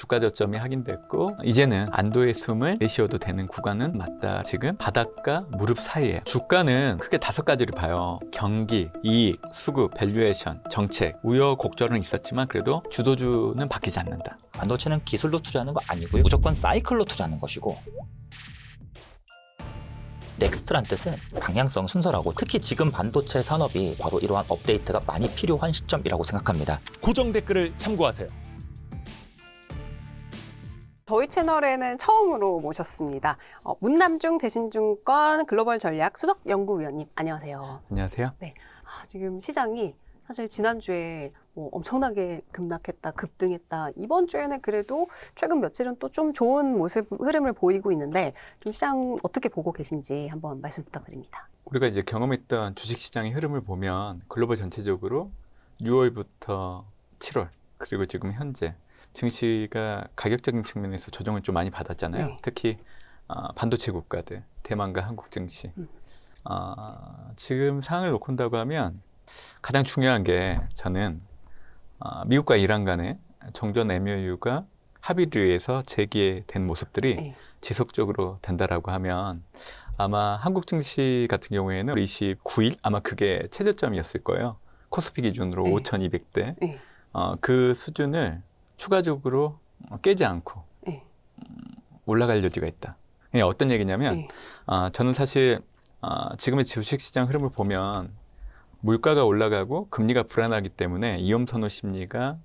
주가 저점이 확인됐고 이제는 안도의 숨을 내쉬어도 되는 구간은 맞다. 지금 바닥과 무릎 사이에 주가는 크게 5가지를 봐요. 경기, 이익, 수급, 밸류에이션, 정책, 우여곡절은 있었지만 그래도 주도주는 바뀌지 않는다. 반도체는 기술로 투자하는 거 아니고요. 무조건 사이클로 투자하는 것이고, 넥스트란 뜻은 방향성, 순서라고, 특히 지금 반도체 산업이 바로 이러한 업데이트가 많이 필요한 시점이라고 생각합니다. 고정 댓글을 참고하세요. 저희 채널에는 처음으로 모셨습니다. 문남중 대신증권 글로벌 전략 수석 연구위원님, 안녕하세요. 안녕하세요. 지금 시장이 사실 지난주에 엄청나게 급락했다, 급등했다. 이번 주에는 그래도 최근 며칠은 또 좀 좋은 모습, 흐름을 보이고 있는데 좀 시장 어떻게 보고 계신지 한번 말씀 부탁드립니다. 우리가 이제 경험했던 주식시장의 흐름을 보면 글로벌 전체적으로 6월부터 7월 그리고 지금 현재 증시가 가격적인 측면에서 조정을 좀 많이 받았잖아요. 네. 특히 반도체 국가들, 대만과 한국 증시. 지금 상황을 놓고 본다고 하면 가장 중요한 게 저는 미국과 이란 간의 종전 MOU가 합의를 위해서 재개된 모습들이 네. 지속적으로 된다라고 하면 아마 한국 증시 같은 경우에는 29일 아마 그게 최저점이었을 거예요. 코스피 기준으로 네. 5,200대. 네. 그 수준을 추가적으로 깨지 않고 네. 올라갈 여지가 있다. 이게 어떤 얘기냐면 네. 저는 사실 지금의 주식시장 흐름을 보면 물가가 올라가고 금리가 불안하기 때문에 위험 선호 심리가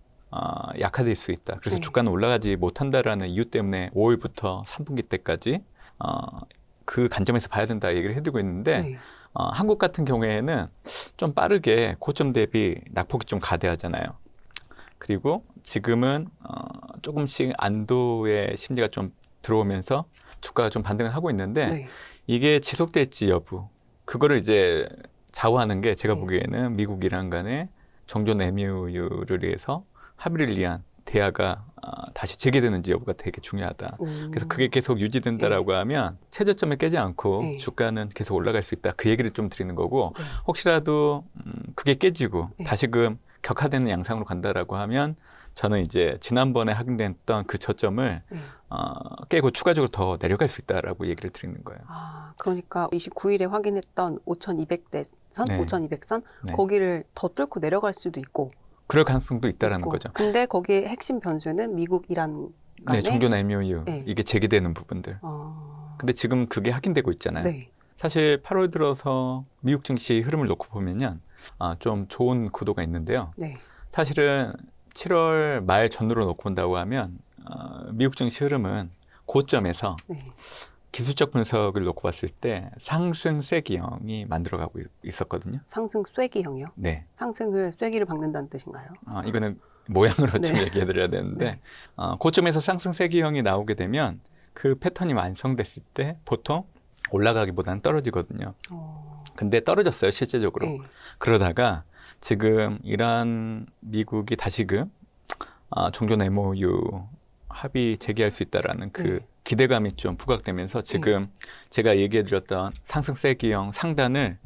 약화될 수 있다. 그래서 네. 주가는 올라가지 못한다라는 이유 때문에 5월부터 3분기 때까지 그 관점에서 봐야 된다 얘기를 해드리고 있는데 네. 한국 같은 경우에는 좀 빠르게 고점 대비 낙폭이 좀 가대하잖아요. 그리고 지금은 조금씩 안도의 심리가 좀 들어오면서 주가가 좀 반등을 하고 있는데 네. 이게 지속될지 여부 그거를 이제 좌우하는 게 제가 네. 보기에는 미국 이란 간의 종전 MOU를 위해서 합의를 위한 대화가 다시 재개되는지 여부가 되게 중요하다. 그래서 그게 계속 유지된다라고 하면 최저점을 깨지 않고 네. 주가는 계속 올라갈 수 있다. 그 얘기를 좀 드리는 거고 네. 혹시라도 그게 깨지고 네. 다시금 격화되는 양상으로 간다라고 하면 저는 이제 지난번에 확인됐던 그 저점을 네. 깨고 추가적으로 더 내려갈 수 있다라고 얘기를 드리는 거예요. 그러니까 29일에 확인했던 5,200대 선, 네. 5,200선 네. 거기를 더 뚫고 내려갈 수도 있고. 그럴 가능성도 있다라는 있고. 거죠. 근데 거기에 핵심 변수는 미국, 이란 간의 네, 종전 MOU 네. 이게 재개되는 부분들. 근데 지금 그게 확인되고 있잖아요. 네. 사실 8월 들어서 미국 증시 흐름을 놓고 보면요, 좀 좋은 구도가 있는데요. 네. 사실은 7월 말 전후로 놓고 본다고 하면 미국 증시 흐름은 고점에서 네. 기술적 분석을 놓고 봤을 때 상승 쐐기형이 만들어가고 있었거든요. 상승 쐐기형이요? 네, 상승을 쐐기를 박는다는 뜻인가요? 이거는 모양으로 좀 네. 얘기해드려야 되는데 네. 고점에서 상승 쐐기형이 나오게 되면 그 패턴이 완성됐을 때 보통 올라가기보다는 떨어지거든요. 근데 떨어졌어요, 실제적으로. 네. 그러다가 지금 이란, 미국이 다시금 종전 MOU 합의 재개할 수 있다라는 그 기대감이 좀 부각되면서 지금 제가 얘기해드렸던 상승 쐐기형 상단을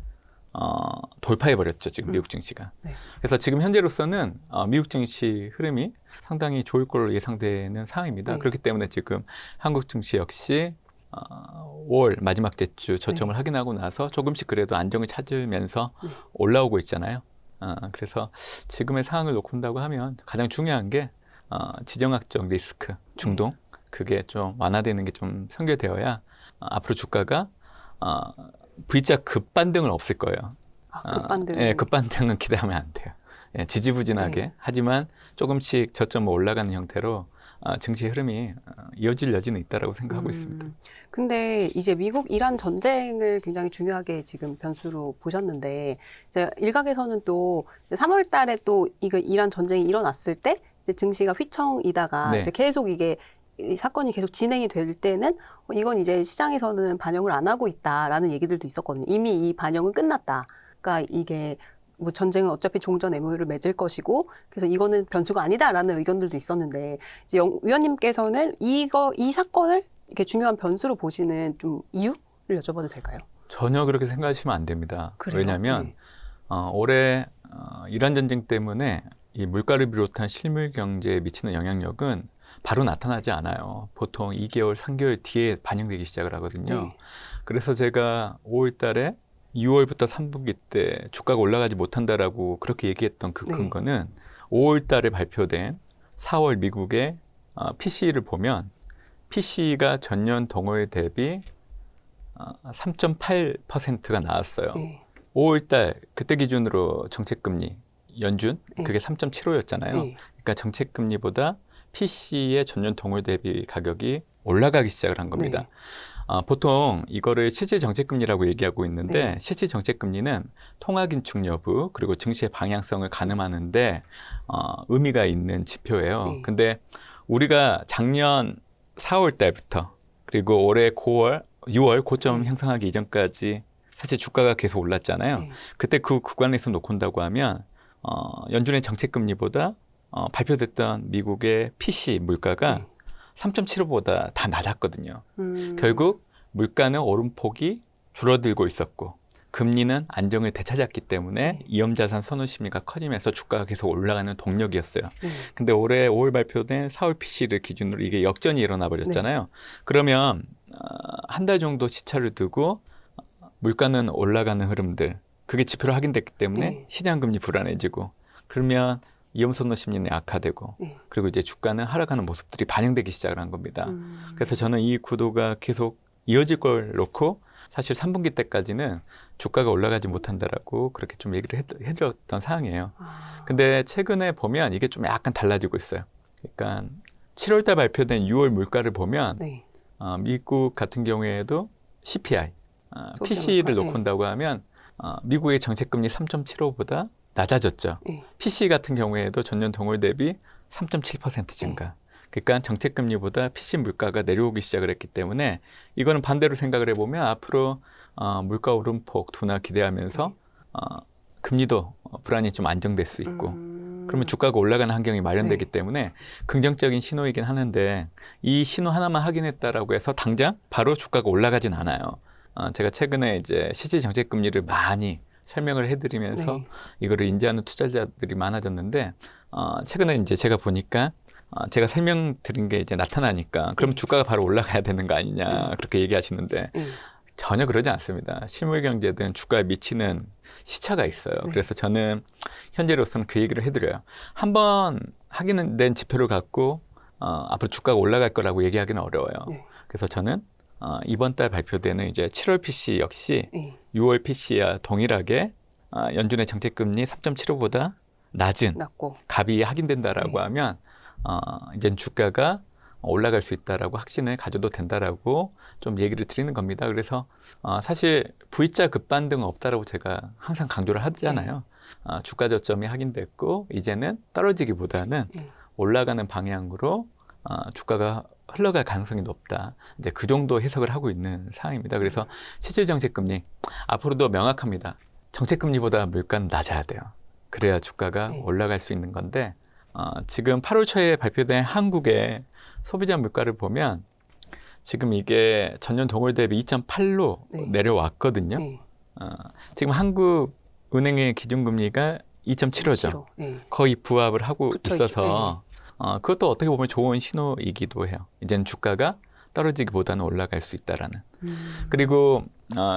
돌파해버렸죠, 지금 미국 증시가. 네. 그래서 지금 현재로서는 미국 증시 흐름이 상당히 좋을 걸로 예상되는 상황입니다. 네. 그렇기 때문에 지금 한국 증시 역시 5월 마지막 주 저점을 네. 확인하고 나서 조금씩 그래도 안정을 찾으면서 네. 올라오고 있잖아요. 그래서 지금의 상황을 놓고 본다고 하면 가장 중요한 게 지정학적 리스크, 중동 그게 좀 완화되는 게 좀 선결되어야 앞으로 주가가 V자 급반등은 없을 거예요. 급반등. 예, 급반등은 기대하면 안 돼요. 예, 지지부진하게 네. 하지만 조금씩 저점을 올라가는 형태로 증시 흐름이 이어질 여지는 있다라고 생각하고 있습니다. 근데 이제 미국 이란 전쟁을 굉장히 중요하게 지금 변수로 보셨는데 이제 일각에서는 또 3월 달에 또 이거 이란 전쟁이 일어났을 때 이제 증시가 휘청이다가 네. 이제 계속 이게 이 사건이 계속 진행이 될 때는 이건 이제 시장에서는 반영을 안 하고 있다라는 얘기들도 있었거든요. 이미 이 반영은 끝났다. 그러니까 이게 뭐 전쟁은 어차피 종전 MOU를 맺을 것이고 그래서 이거는 변수가 아니다라는 의견들도 있었는데 이제 위원님께서는 이 사건을 이렇게 중요한 변수로 보시는 좀 이유를 여쭤봐도 될까요? 전혀 그렇게 생각하시면 안 됩니다. 그래요? 왜냐하면 네. 올해 이란 전쟁 때문에 이 물가를 비롯한 실물 경제에 미치는 영향력은 바로 나타나지 않아요. 보통 2개월, 3개월 뒤에 반영되기 시작을 하거든요. 네. 그래서 제가 5월 달에 6월부터 3분기 때 주가가 올라가지 못한다라고 그렇게 얘기했던 그 네. 근거는 5월 달에 발표된 4월 미국의 PCE를 보면 PCE가 전년 동월 대비 3.8%가 나왔어요. 네. 5월 달 그때 기준으로 정책금리 연준 네. 그게 3.75였잖아요. 네. 그러니까 정책금리보다 PC의 전년 동월 대비 가격이 올라가기 시작을 한 겁니다. 네. 보통 이거를 실질 정책금리라고 얘기하고 있는데 네. 실질 정책금리는 통화긴축 여부 그리고 증시의 방향성을 가늠하는데 의미가 있는 지표예요. 네. 근데 우리가 작년 4월 달부터 그리고 올해 9월, 6월 고점 네. 형성하기 이전까지 사실 주가가 계속 올랐잖아요. 네. 그때 그 구간에서 놓고 온다고 하면 연준의 정책금리보다 발표됐던 미국의 PC 물가가 네. 3.75보다 다 낮았거든요. 결국 결국 물가는 오름폭이 줄어들고 있었고 금리는 안정을 되찾았기 때문에 네. 위험자산 선호 심리가 커지면서 주가가 계속 올라가는 동력이었어요. 네. 근데 올해 5월 발표된 4월 PC를 기준으로 이게 역전이 일어나 버렸잖아요. 그러면 한 달 정도 시차를 두고 물가는 올라가는 흐름들 그게 지표로 확인됐기 때문에 네. 시장 금리 불안해지고 그러면 위험 선호 심리는 약화되고 네. 그리고 이제 주가는 하락하는 모습들이 반영되기 시작을 한 겁니다. 그래서 저는 이 구도가 계속 이어질 걸 놓고 사실 3분기 때까지는 주가가 올라가지 못한다라고 그렇게 좀 얘기를 해드렸던 상황이에요. 근데 최근에 보면 이게 좀 약간 달라지고 있어요. 그러니까 7월 달 발표된 6월 물가를 보면 네. 미국 같은 경우에도 CPI, 소비자 PCE를 물가, 놓고 온다고 하면 미국의 정책금리 3.75보다 낮아졌죠. 네. PCE 같은 경우에도 전년 동월 대비 3.7% 증가. 그러니까 정책금리보다 PC 물가가 내려오기 시작을 했기 때문에 이거는 반대로 생각을 해보면 앞으로 물가 오름폭 둔화 기대하면서 금리도 불안이 좀 안정될 수 있고 그러면 주가가 올라가는 환경이 마련되기 네. 때문에 긍정적인 신호이긴 하는데 이 신호 하나만 확인했다라고 해서 당장 바로 주가가 올라가진 않아요. 제가 최근에 이제 실질 정책금리를 많이 설명을 해드리면서 네. 이거를 인지하는 투자자들이 많아졌는데 최근에 이제 제가 보니까 제가 설명드린 게 이제 나타나니까 그럼 네. 주가가 바로 올라가야 되는 거 아니냐 네. 그렇게 얘기하시는데 네. 전혀 그러지 않습니다. 실물 경제든 주가에 미치는 시차가 있어요. 네. 그래서 저는 현재로서는 그 얘기를 해드려요. 한번 확인된 지표를 갖고 앞으로 주가가 올라갈 거라고 얘기하기는 어려워요. 네. 그래서 저는 이번 달 발표되는 이제 7월 PC 역시 네. 6월 PC와 동일하게 연준의 정책금리 3.75보다 낮은 낮고 값이 확인된다라고 네. 하면 이제 주가가 올라갈 수 있다라고 확신을 가져도 된다라고 좀 얘기를 드리는 겁니다. 그래서 사실 V자 급반등 없다라고 제가 항상 강조를 하잖아요. 주가 저점이 확인됐고 이제는 떨어지기보다는 올라가는 방향으로 주가가 흘러갈 가능성이 높다. 이제 그 정도 해석을 하고 있는 상황입니다. 그래서 실질 정책금리 앞으로도 명확합니다. 정책금리보다 물가는 낮아야 돼요. 그래야 주가가 네. 올라갈 수 있는 건데 지금 8월 초에 발표된 한국의 소비자 물가를 보면 지금 이게 전년 동월 대비 2.8로 네. 내려왔거든요. 네. 지금 한국은행의 기준금리가 2.75죠. 네. 거의 부합을 하고 붙어 있어서 그것도 어떻게 보면 좋은 신호이기도 해요. 이제는 주가가 떨어지기보다는 올라갈 수 있다라는. 그리고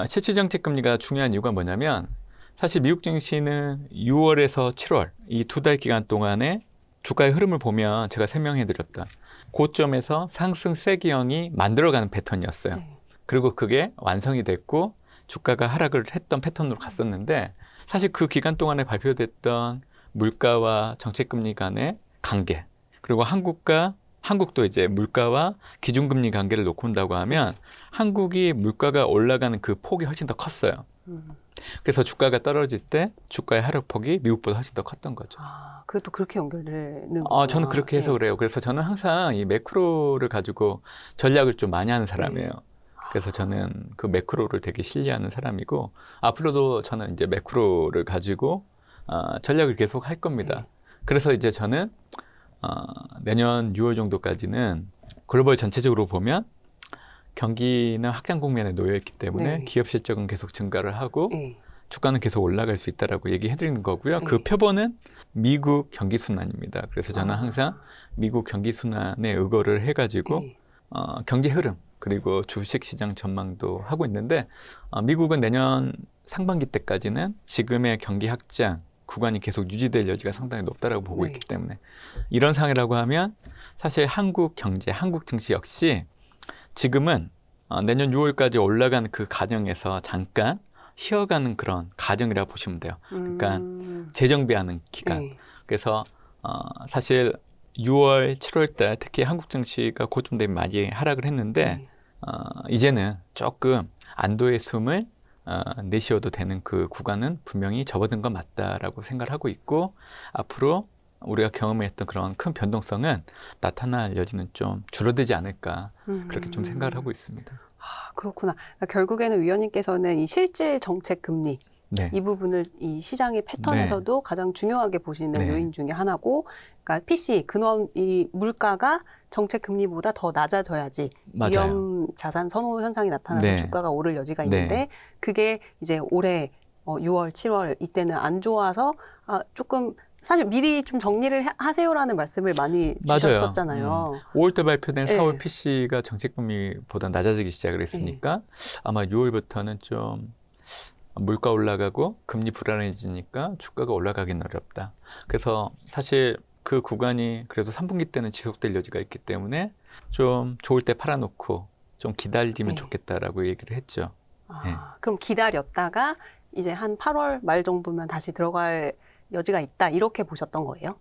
실질 정책 금리가 중요한 이유가 뭐냐면 사실 미국 증시는 6월에서 7월 이 2달 기간 동안에 주가의 흐름을 보면 제가 설명해드렸다. 고점에서 상승 세기형이 만들어가는 패턴이었어요. 네. 그리고 그게 완성이 됐고 주가가 하락을 했던 패턴으로 갔었는데 사실 그 기간 동안에 발표됐던 물가와 정책금리 간의 관계 그리고 한국도 이제 물가와 기준금리 관계를 놓고 온다고 하면 한국이 물가가 올라가는 그 폭이 훨씬 더 컸어요. 그래서 주가가 떨어질 때 주가의 하락폭이 미국보다 훨씬 더 컸던 거죠. 그것도 그렇게 연결되는 거구나. 저는 그렇게 해석을 해요. 그래서 저는 항상 이 매크로를 가지고 전략을 좀 많이 하는 사람이에요. 그래서 저는 그 매크로를 되게 신뢰하는 사람이고 앞으로도 저는 이제 매크로를 가지고 전략을 계속 할 겁니다. 그래서 이제 저는 내년 6월 정도까지는 글로벌 전체적으로 보면 경기는 확장 국면에 놓여 있기 때문에 네. 기업 실적은 계속 증가를 하고 주가는 계속 올라갈 수 있다라고 얘기해 드리는 거고요. 네. 그 표본은 미국 경기 순환입니다. 그래서 저는 항상 미국 경기 순환에 의거를 해가지고 네. 경기 흐름 그리고 주식 시장 전망도 하고 있는데 미국은 내년 상반기 때까지는 지금의 경기 확장 구간이 계속 유지될 여지가 상당히 높다라고 보고 네. 있기 때문에 이런 상황이라고 하면 사실 한국 경제, 한국 증시 역시 지금은 내년 6월까지 올라가는 그 과정에서 잠깐 쉬어가는 그런 과정이라고 보시면 돼요. 그러니까 재정비하는 기간. 네. 그래서 사실 6월, 7월 달 특히 한국 증시가 고점 대비 많이 하락을 했는데 네. 이제는 조금 안도의 숨을 내쉬어도 되는 그 구간은 분명히 접어든 건 맞다라고 생각을 하고 있고 앞으로 우리가 경험했던 그런 큰 변동성은 나타날 여지는 좀 줄어들지 않을까 그렇게 좀 생각을 하고 있습니다. 그렇구나. 그러니까 결국에는 위원님께서는 이 실질 정책 금리 네. 이 부분을 이 시장의 패턴에서도 가장 중요하게 보시는 네. 요인 중에 하나고, 그러니까 PC 근원 이 물가가 정책 금리보다 더 낮아져야지 맞아요. 위험 자산 선호 현상이 나타나서 네. 주가가 오를 여지가 네. 있는데 그게 이제 올해 6월, 7월 이때는 안 좋아서 조금 사실 미리 좀 정리를 하세요라는 말씀을 많이 맞아요. 주셨었잖아요. 5월 때 발표된 네. 4월 PC가 정책금리보다 낮아지기 시작을 했으니까 아마 6월부터는 좀 물가 올라가고 금리 불안해지니까 주가가 올라가긴 어렵다. 그래서 사실 그 구간이 그래도 3분기 때는 지속될 여지가 있기 때문에 좀 좋을 때 팔아놓고 좀 기다리면 네. 좋겠다라고 얘기를 했죠. 네. 그럼 기다렸다가 이제 한 8월 말 정도면 다시 들어갈 여지가 있다 이렇게 보셨던 거예요?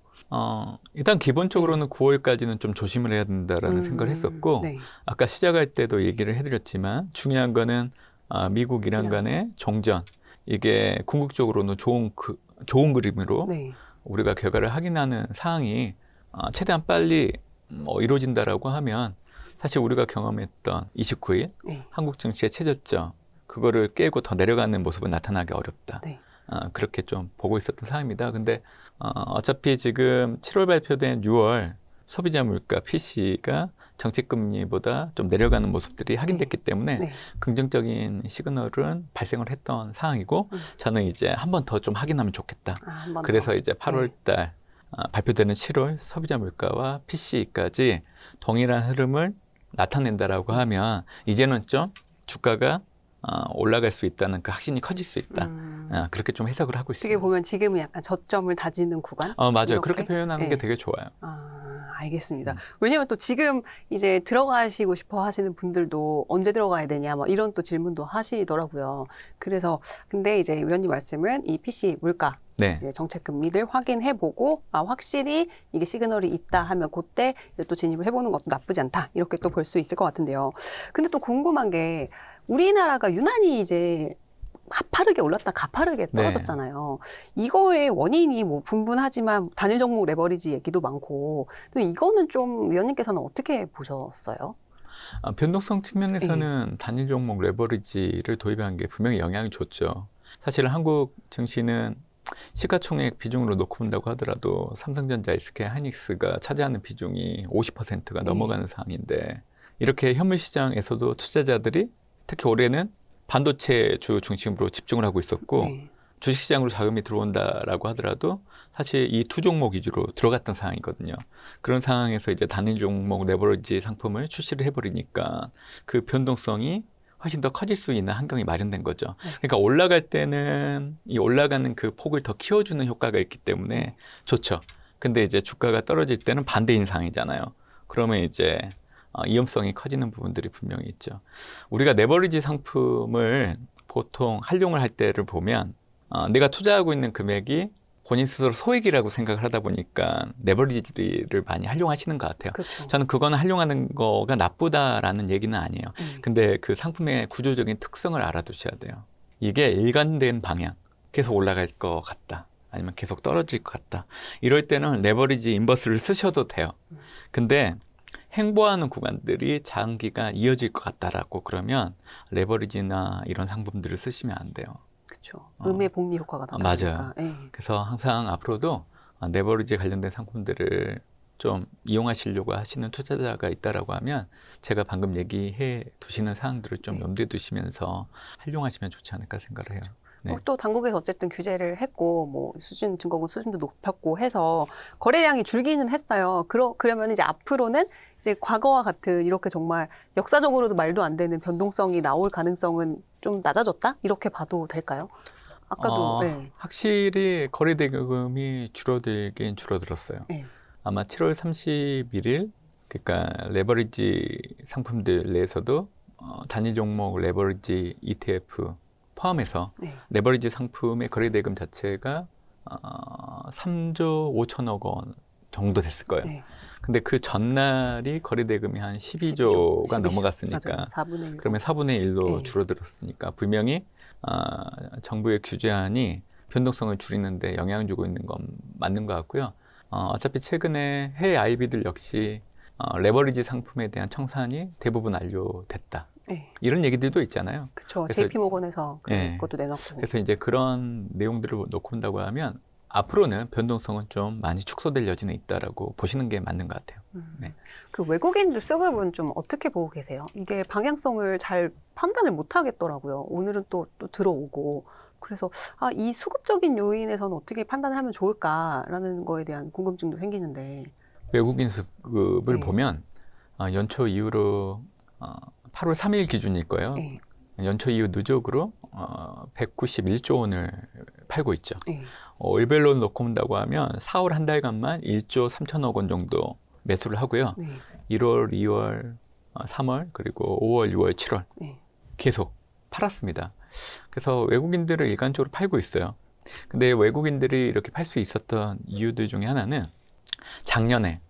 일단 기본적으로는 9월까지는 좀 조심을 해야 된다라는 생각을 했었고 네. 아까 시작할 때도 얘기를 해드렸지만 중요한 거는 미국 이란 간의 종전 이게 궁극적으로는 좋은 그림으로 네. 우리가 결과를 확인하는 사항이 최대한 빨리 이루어진다라고 하면 사실 우리가 경험했던 29일 네. 한국 증시의 최저점 그거를 깨고 더 내려가는 모습은 나타나기 어렵다. 네. 그렇게 좀 보고 있었던 상황입니다. 근데 어차피 지금 7월 발표된 6월 소비자 물가 PC가 정책금리보다 좀 내려가는 모습들이 확인됐기 때문에 네. 긍정적인 시그널은 발생을 했던 상황이고 저는 이제 한 번 더 좀 확인하면 좋겠다. 한 번 그래서 더. 이제 8월 달 발표되는 7월 소비자 물가와 PC까지 동일한 흐름을 나타낸다라고 하면 이제는 좀 주가가 올라갈 수 있다는 그 확신이 커질 수 있다. 그렇게 좀 해석을 하고 어떻게 있습니다. 보면 지금은 약간 저점을 다지는 구간? 맞아요. 이렇게? 그렇게 표현하는 네. 게 되게 좋아요. 알겠습니다. 왜냐면 또 지금 이제 들어가시고 싶어 하시는 분들도 언제 들어가야 되냐, 뭐 이런 또 질문도 하시더라고요. 그래서 근데 이제 위원님 말씀은 이 PC 물가 네. 이제 정책 금리를 확인해보고 확실히 이게 시그널이 있다 하면 그때 이제 또 진입을 해보는 것도 나쁘지 않다 이렇게 또 볼 수 있을 것 같은데요. 근데 또 궁금한 게 우리나라가 유난히 이제 가파르게 올랐다 가파르게 떨어졌잖아요. 이거의 원인이 뭐 분분하지만 단일 종목 레버리지 얘기도 많고 또 이거는 좀 위원님께서는 어떻게 보셨어요? 변동성 측면에서는 단일 종목 레버리지를 도입한 게 분명히 영향이 줬죠. 사실 한국 증시는 시가총액 비중으로 놓고 본다고 하더라도 삼성전자, SK 하이닉스가 차지하는 비중이 50%가 넘어가는 상황인데 이렇게 현물 시장에서도 투자자들이 특히 올해는 반도체주 중심으로 집중을 하고 있었고 주식시장으로 자금이 들어온다라고 하더라도 사실 이 두 종목 위주로 들어갔던 상황이거든요. 그런 상황에서 이제 단일 종목 레버리지 상품을 출시를 해버리니까 그 변동성이 훨씬 더 커질 수 있는 환경이 마련된 거죠. 그러니까 올라갈 때는 이 올라가는 그 폭을 더 키워주는 효과가 있기 때문에 좋죠. 근데 이제 주가가 떨어질 때는 반대인 상황이잖아요. 그러면 이제 위험성이 커지는 부분들이 분명히 있죠. 우리가 레버리지 상품을 보통 활용을 할 때를 보면 내가 투자하고 있는 금액이 본인 스스로 소액이라고 생각을 하다 보니까 레버리지를 많이 활용하시는 것 같아요. 그렇죠. 저는 그거는 활용하는 거가 나쁘다라는 얘기는 아니에요. 근데 그 상품의 구조적인 특성을 알아두셔야 돼요. 이게 일관된 방향, 계속 올라갈 것 같다. 아니면 계속 떨어질 것 같다. 이럴 때는 레버리지 인버스를 쓰셔도 돼요. 근데 행보하는 구간들이 장기간 이어질 것 같다라고 그러면 레버리지나 이런 상품들을 쓰시면 안 돼요. 그렇죠. 음의 복리 효과가 더 맞아요. 네. 그래서 항상 앞으로도 레버리지 관련된 상품들을 좀 이용하시려고 하시는 투자자가 있다라고 하면 제가 방금 얘기해 두시는 사항들을 좀 염두에 두시면서 활용하시면 좋지 않을까 생각을 해요. 네. 또 당국에서 어쨌든 규제를 했고 뭐 증거금 수준도 높였고 해서 거래량이 줄기는 했어요. 그러면 이제 앞으로는 이제 과거와 같은 이렇게 정말 역사적으로도 말도 안 되는 변동성이 나올 가능성은 좀 낮아졌다? 이렇게 봐도 될까요? 아까도 네. 확실히 거래대금이 줄어들긴 줄어들었어요. 네. 아마 7월 31일 그러니까 레버리지 상품들 내에서도 단일 종목 레버리지 ETF 포함해서 네. 레버리지 상품의 거래대금 자체가 3조 5천억 원 정도 됐을 거예요. 네. 근데 그 전날이 거래대금이 한 12조가 12조. 넘어갔으니까 맞아요. 4분의 1. 그러면 4분의 1로 네. 줄어들었으니까 분명히 정부의 규제안이 변동성을 줄이는데 영향을 주고 있는 건 맞는 것 같고요. 어차피 최근에 해외 IB들 역시 레버리지 상품에 대한 청산이 대부분 완료됐다. 네. 이런 얘기들도 있잖아요. 그렇죠. 그래서- JP 모건에서 네. 그것도 내놨고. 그래서 이제 그런 내용들을 놓고 본다고 하면 앞으로는 변동성은 좀 많이 축소될 여지는 있다라고 보시는 게 맞는 것 같아요. 네. 그 외국인들 수급은 좀 어떻게 보고 계세요? 이게 방향성을 잘 판단을 못 하겠더라고요. 오늘은 또 들어오고. 그래서 이 수급적인 요인에서는 어떻게 판단을 하면 좋을까라는 거에 대한 궁금증도 생기는데. 외국인 수급을 네. 보면 연초 이후로 8월 3일 기준일 거예요. 네. 연초 이후 누적으로 191조 원을 팔고 있죠. 네. 월별로 놓고 본다고 하면 4월 한 달간만 1조 3천억 원 정도 매수를 하고요. 네. 1월, 2월, 3월, 그리고 5월, 6월, 7월 네. 계속 팔았습니다. 그래서 외국인들을 일관적으로 팔고 있어요. 근데 외국인들이 이렇게 팔 수 있었던 이유들 중에 하나는 작년에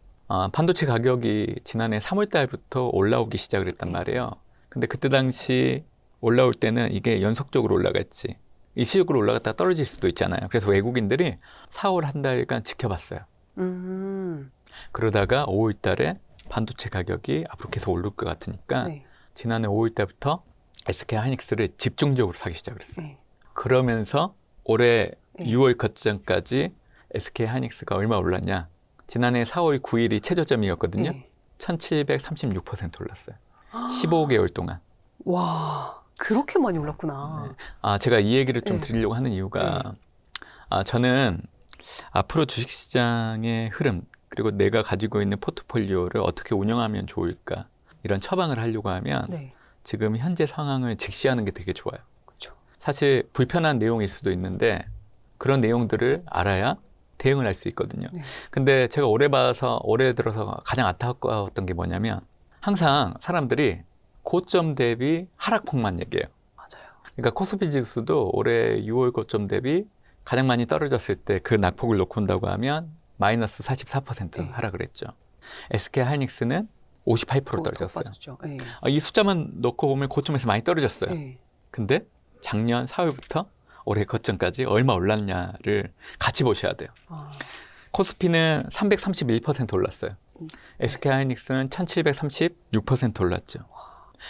반도체 가격이 지난해 3월 달부터 올라오기 시작을 했단 말이에요. 근데 그때 당시 올라올 때는 이게 연속적으로 올라갔지. 일시적으로 올라갔다가 떨어질 수도 있잖아요. 그래서 외국인들이 4월 한 달간 지켜봤어요. 그러다가 5월 달에 반도체 가격이 앞으로 계속 오를 것 같으니까 네. 지난해 5월 달부터 SK 하이닉스를 집중적으로 사기 시작을 했어요. 네. 그러면서 올해 네. 6월 거점까지 SK 하이닉스가 얼마 올랐냐? 지난해 4월 9일이 최저점이었거든요. 네. 1736% 올랐어요. 15개월 동안. 와, 그렇게 많이 올랐구나. 제가 이 얘기를 좀 네. 드리려고 하는 이유가 저는 앞으로 주식시장의 흐름 그리고 내가 가지고 있는 포트폴리오를 어떻게 운영하면 좋을까 이런 처방을 하려고 하면 네. 지금 현재 상황을 직시하는 게 되게 좋아요. 그렇죠. 사실 불편한 내용일 수도 있는데 그런 내용들을 알아야 대응을 할 수 있거든요. 네. 근데 제가 올해 들어서 가장 안타까웠던 게 뭐냐면 항상 사람들이 고점 대비 하락폭만 얘기해요. 맞아요. 그러니까 코스피 지수도 올해 6월 고점 대비 가장 많이 떨어졌을 때 그 낙폭을 놓고 온다고 하면 마이너스 44% 네. 하락을 했죠. SK 하이닉스는 58% 떨어졌어요. 빠졌죠. 네. 이 숫자만 놓고 보면 고점에서 많이 떨어졌어요. 네. 근데 작년 4월부터 올해 고점까지 얼마 올랐냐를 같이 보셔야 돼요. 코스피는 331% 올랐어요. SK 하이닉스는 1736% 올랐죠.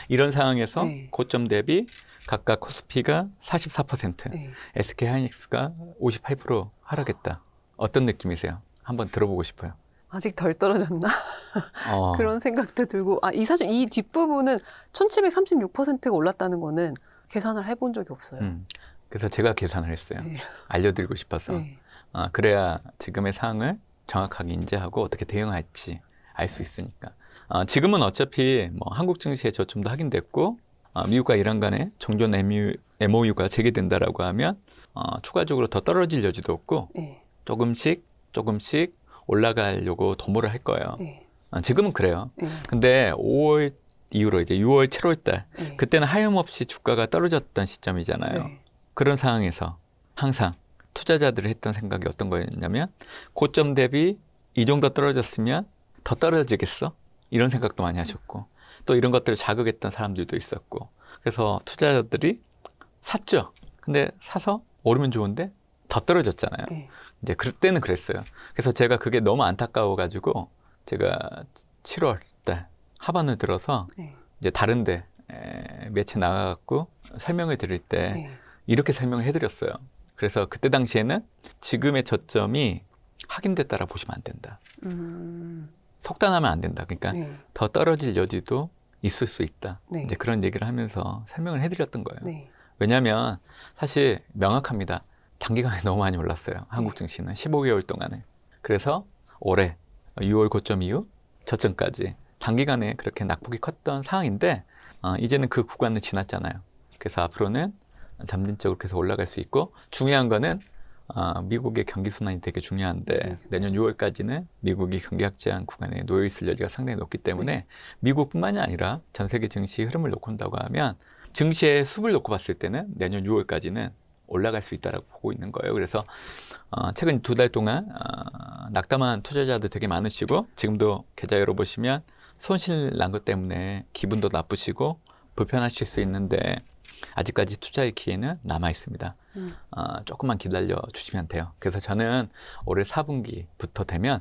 이런 상황에서 네. 고점 대비 각각 코스피가 44%, 네. SK 하이닉스가 58% 하락했다. 어떤 느낌이세요? 한번 들어보고 싶어요. 아직 덜 떨어졌나? 어, 그런 생각도 들고. 사실 이 뒷부분은 1736%가 올랐다는 거는 계산을 해본 적이 없어요. 그래서 제가 계산을 했어요. 네. 알려드리고 싶어서. 네. 그래야 지금의 상황을 정확하게 인지하고 어떻게 대응할지 알 수 있으니까. 지금은 어차피 뭐 한국 증시의 저점도 확인됐고 미국과 이란 간의 종전 MOU가 재개된다라고 하면 추가적으로 더 떨어질 여지도 없고 네. 조금씩 올라가려고 도모를 할 거예요. 네. 지금은 그래요. 네. 근데 5월 이후로 이제 6월, 7월 달 네. 그때는 하염없이 주가가 떨어졌던 시점이잖아요. 네. 그런 상황에서 항상 투자자들이 했던 생각이 어떤 거였냐면 고점 대비 이 정도 떨어졌으면 더 떨어지겠어? 이런 생각도 많이 하셨고 또 이런 것들을 자극했던 사람들도 있었고 그래서 투자자들이 샀죠. 근데 사서 오르면 좋은데 더 떨어졌잖아요. 네. 이제 그때는 그랬어요. 그래서 제가 그게 너무 안타까워가지고 제가 7월 달 하반을 들어서 네. 이제 다른데 매체 나가갖고 설명을 드릴 때 네. 이렇게 설명을 해드렸어요. 그래서 그때 당시에는 지금의 저점이 확인됐다라 보시면 안 된다. 속단하면 안 된다. 그러니까 네. 더 떨어질 여지도 있을 수 있다. 네. 이제 그런 얘기를 하면서 설명을 해드렸던 거예요. 네. 왜냐하면 사실 명확합니다. 단기간에 너무 많이 올랐어요. 한국 증시는 15개월 동안에. 그래서 올해 6월 고점 이후 저점까지 단기간에 그렇게 낙폭이 컸던 상황인데 이제는 그 구간을 지났잖아요. 그래서 앞으로는 점진적으로 계속 올라갈 수 있고 중요한 거는 미국의 경기 순환이 되게 중요한데 내년 6월까지는 미국이 경기 확장 구간에 놓여 있을 여지가 상당히 높기 때문에 미국뿐만이 아니라 전 세계 증시 흐름을 놓고 본다고 하면 증시의 숲을 놓고 봤을 때는 내년 6월까지는 올라갈 수 있다라고 보고 있는 거예요. 그래서 최근 2달 동안 낙담한 투자자들 되게 많으시고 지금도 계좌 열어보시면 손실 난 것 때문에 기분도 나쁘시고 불편하실 수 있는데 아직까지 투자의 기회는 남아 있습니다. 조금만 기다려 주시면 돼요. 그래서 저는 올해 4분기부터 되면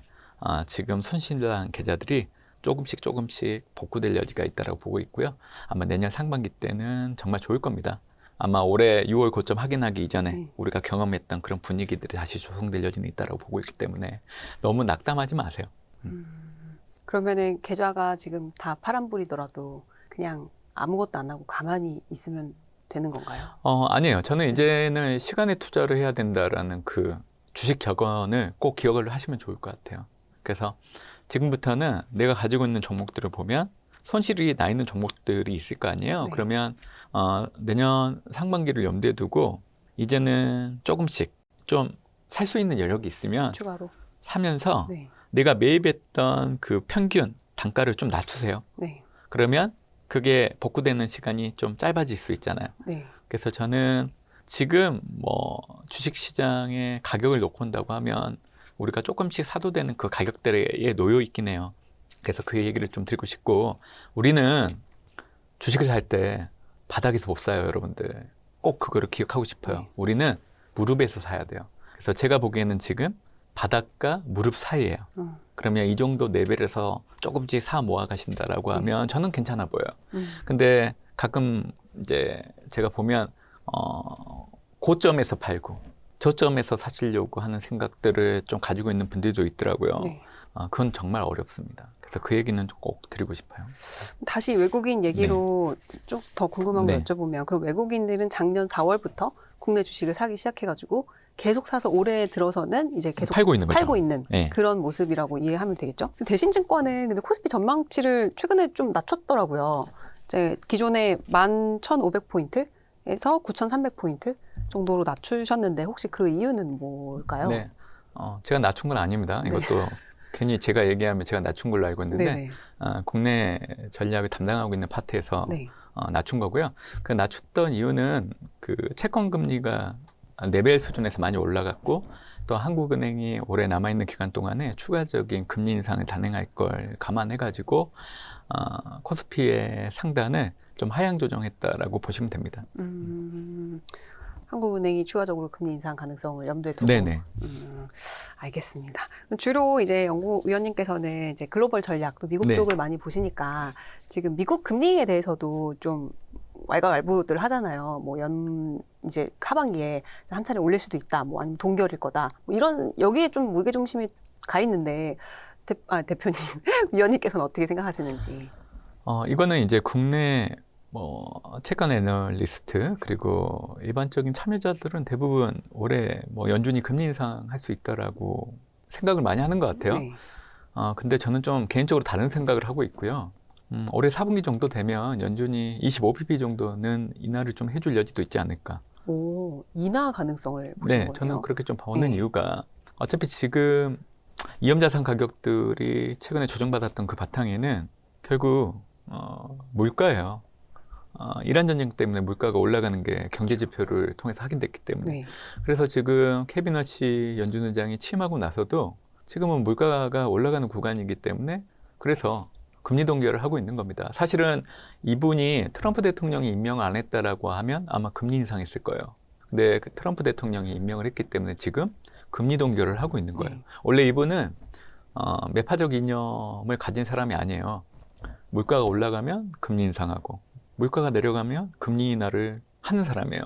지금 손실난 계좌들이 조금씩 복구될 여지가 있다고 보고 있고요. 아마 내년 상반기 때는 정말 좋을 겁니다. 아마 올해 6월 고점 확인하기 이전에 우리가 경험했던 그런 분위기들이 다시 조성될 여지는 있다고 보고 있기 때문에 너무 낙담하지 마세요. 그러면은 계좌가 지금 다 파란불이더라도 그냥 아무것도 안 하고 가만히 있으면 되는 건가요? 아니에요. 저는 이제는 시간에 투자를 해야 된다라는 그 주식 격언을 꼭 기억을 하시면 좋을 것 같아요. 그래서 지금부터는 내가 가지고 있는 종목들을 보면 손실이 나 있는 종목들이 있을 거 아니에요. 네. 그러면 내년 상반기를 염두에 두고 이제는 조금씩 좀 살 수 있는 여력이 있으면 추가로. 사면서 네. 내가 매입했던 그 평균 단가를 좀 낮추세요. 네. 그러면 그게 복구되는 시간이 좀 짧아질 수 있잖아요. 네. 그래서 저는 지금 뭐 주식 시장의 가격을 놓고 본다고 하면 우리가 조금씩 사도 되는 그 가격대에 놓여 있긴 해요. 그래서 그 얘기를 좀 드리고 싶고 우리는 주식을 살 때 바닥에서 못 사요, 여러분들. 꼭 그거를 기억하고 싶어요. 네. 우리는 무릎에서 사야 돼요. 그래서 제가 보기에는 지금 바닥과 무릎 사이예요. 그러면 이 정도 레벨에서 조금씩 사 모아 가신다라고 하면 저는 괜찮아 보여요. 근데 가끔 이제 제가 보면 고점에서 팔고 저점에서 사시려고 하는 생각들을 좀 가지고 있는 분들도 있더라고요. 네. 그건 정말 어렵습니다. 그래서 그 얘기는 꼭 드리고 싶어요. 다시 외국인 얘기로 좀 더 궁금한 거 네. 여쭤보면 그럼 외국인들은 작년 4월부터 국내 주식을 사기 시작해가지고 계속 사서 올해 들어서는 이제 계속 팔고 있는 거죠. 팔고 있는 네. 그런 모습이라고 이해하면 되겠죠. 대신증권은 근데 코스피 전망치를 최근에 좀 낮췄더라고요. 이제 기존에 11,500포인트에서 9,300포인트 정도로 낮추셨는데 혹시 그 이유는 뭘까요? 네. 제가 낮춘 건 아닙니다. 네. 이것도 괜히 제가 얘기하면 제가 낮춘 걸로 알고 있는데 네네. 국내 전략을 담당하고 있는 파트에서 네. 낮춘 거고요. 그 낮췄던 이유는 그 채권 금리가 레벨 수준에서 많이 올라갔고 또 한국은행이 올해 남아있는 기간 동안에 추가적인 금리 인상을 단행할 걸 감안해가지고 코스피의 상단을 좀 하향 조정했다라고 보시면 됩니다. 한국은행이 추가적으로 금리 인상 가능성을 염두에 두고. 네네. 알겠습니다. 주로 이제 연구위원님께서는 이제 글로벌 전략 또 미국 네. 쪽을 많이 보시니까 지금 미국 금리에 대해서도 좀 왈가왈부들 하잖아요. 뭐 이제 하반기에 한 차례 올릴 수도 있다. 뭐 아니면 동결일 거다. 뭐 이런 여기에 좀 무게 중심이 가 있는데 대표님 위원님께서는 어떻게 생각하시는지. 이거는 이제 국내 채권 애널리스트 그리고 일반적인 참여자들은 대부분 올해 연준이 금리 인상할 수 있다라고 생각을 많이 하는 것 같아요. 네. 근데 저는 좀 개인적으로 다른 생각을 하고 있고요. 올해 4분기 정도 되면 연준이 25pp 정도는 인하를 좀 해줄 여지도 있지 않을까. 오, 인하 가능성을 보시는 네, 거예요? 저는 그렇게 좀 보는 네. 이유가 어차피 지금 위험자산 가격들이 최근에 조정받았던 그 바탕에는 결국 물가예요. 이란 전쟁 때문에 물가가 올라가는 게 경제 지표를 통해서 확인됐기 때문에. 네. 그래서 지금 케빈 허치 연준 의장이 취임하고 나서도 지금은 물가가 올라가는 구간이기 때문에 그래서 금리 동결을 하고 있는 겁니다. 사실은 이분이 트럼프 대통령이 임명을 안 했다라고 하면 아마 금리 인상했을 거예요. 근데 그 트럼프 대통령이 임명을 했기 때문에 지금 금리 동결을 하고 있는 거예요. 원래 이분은 매파적 이념을 가진 사람이 아니에요. 물가가 올라가면 금리 인상하고 물가가 내려가면 금리 인하를 하는 사람이에요.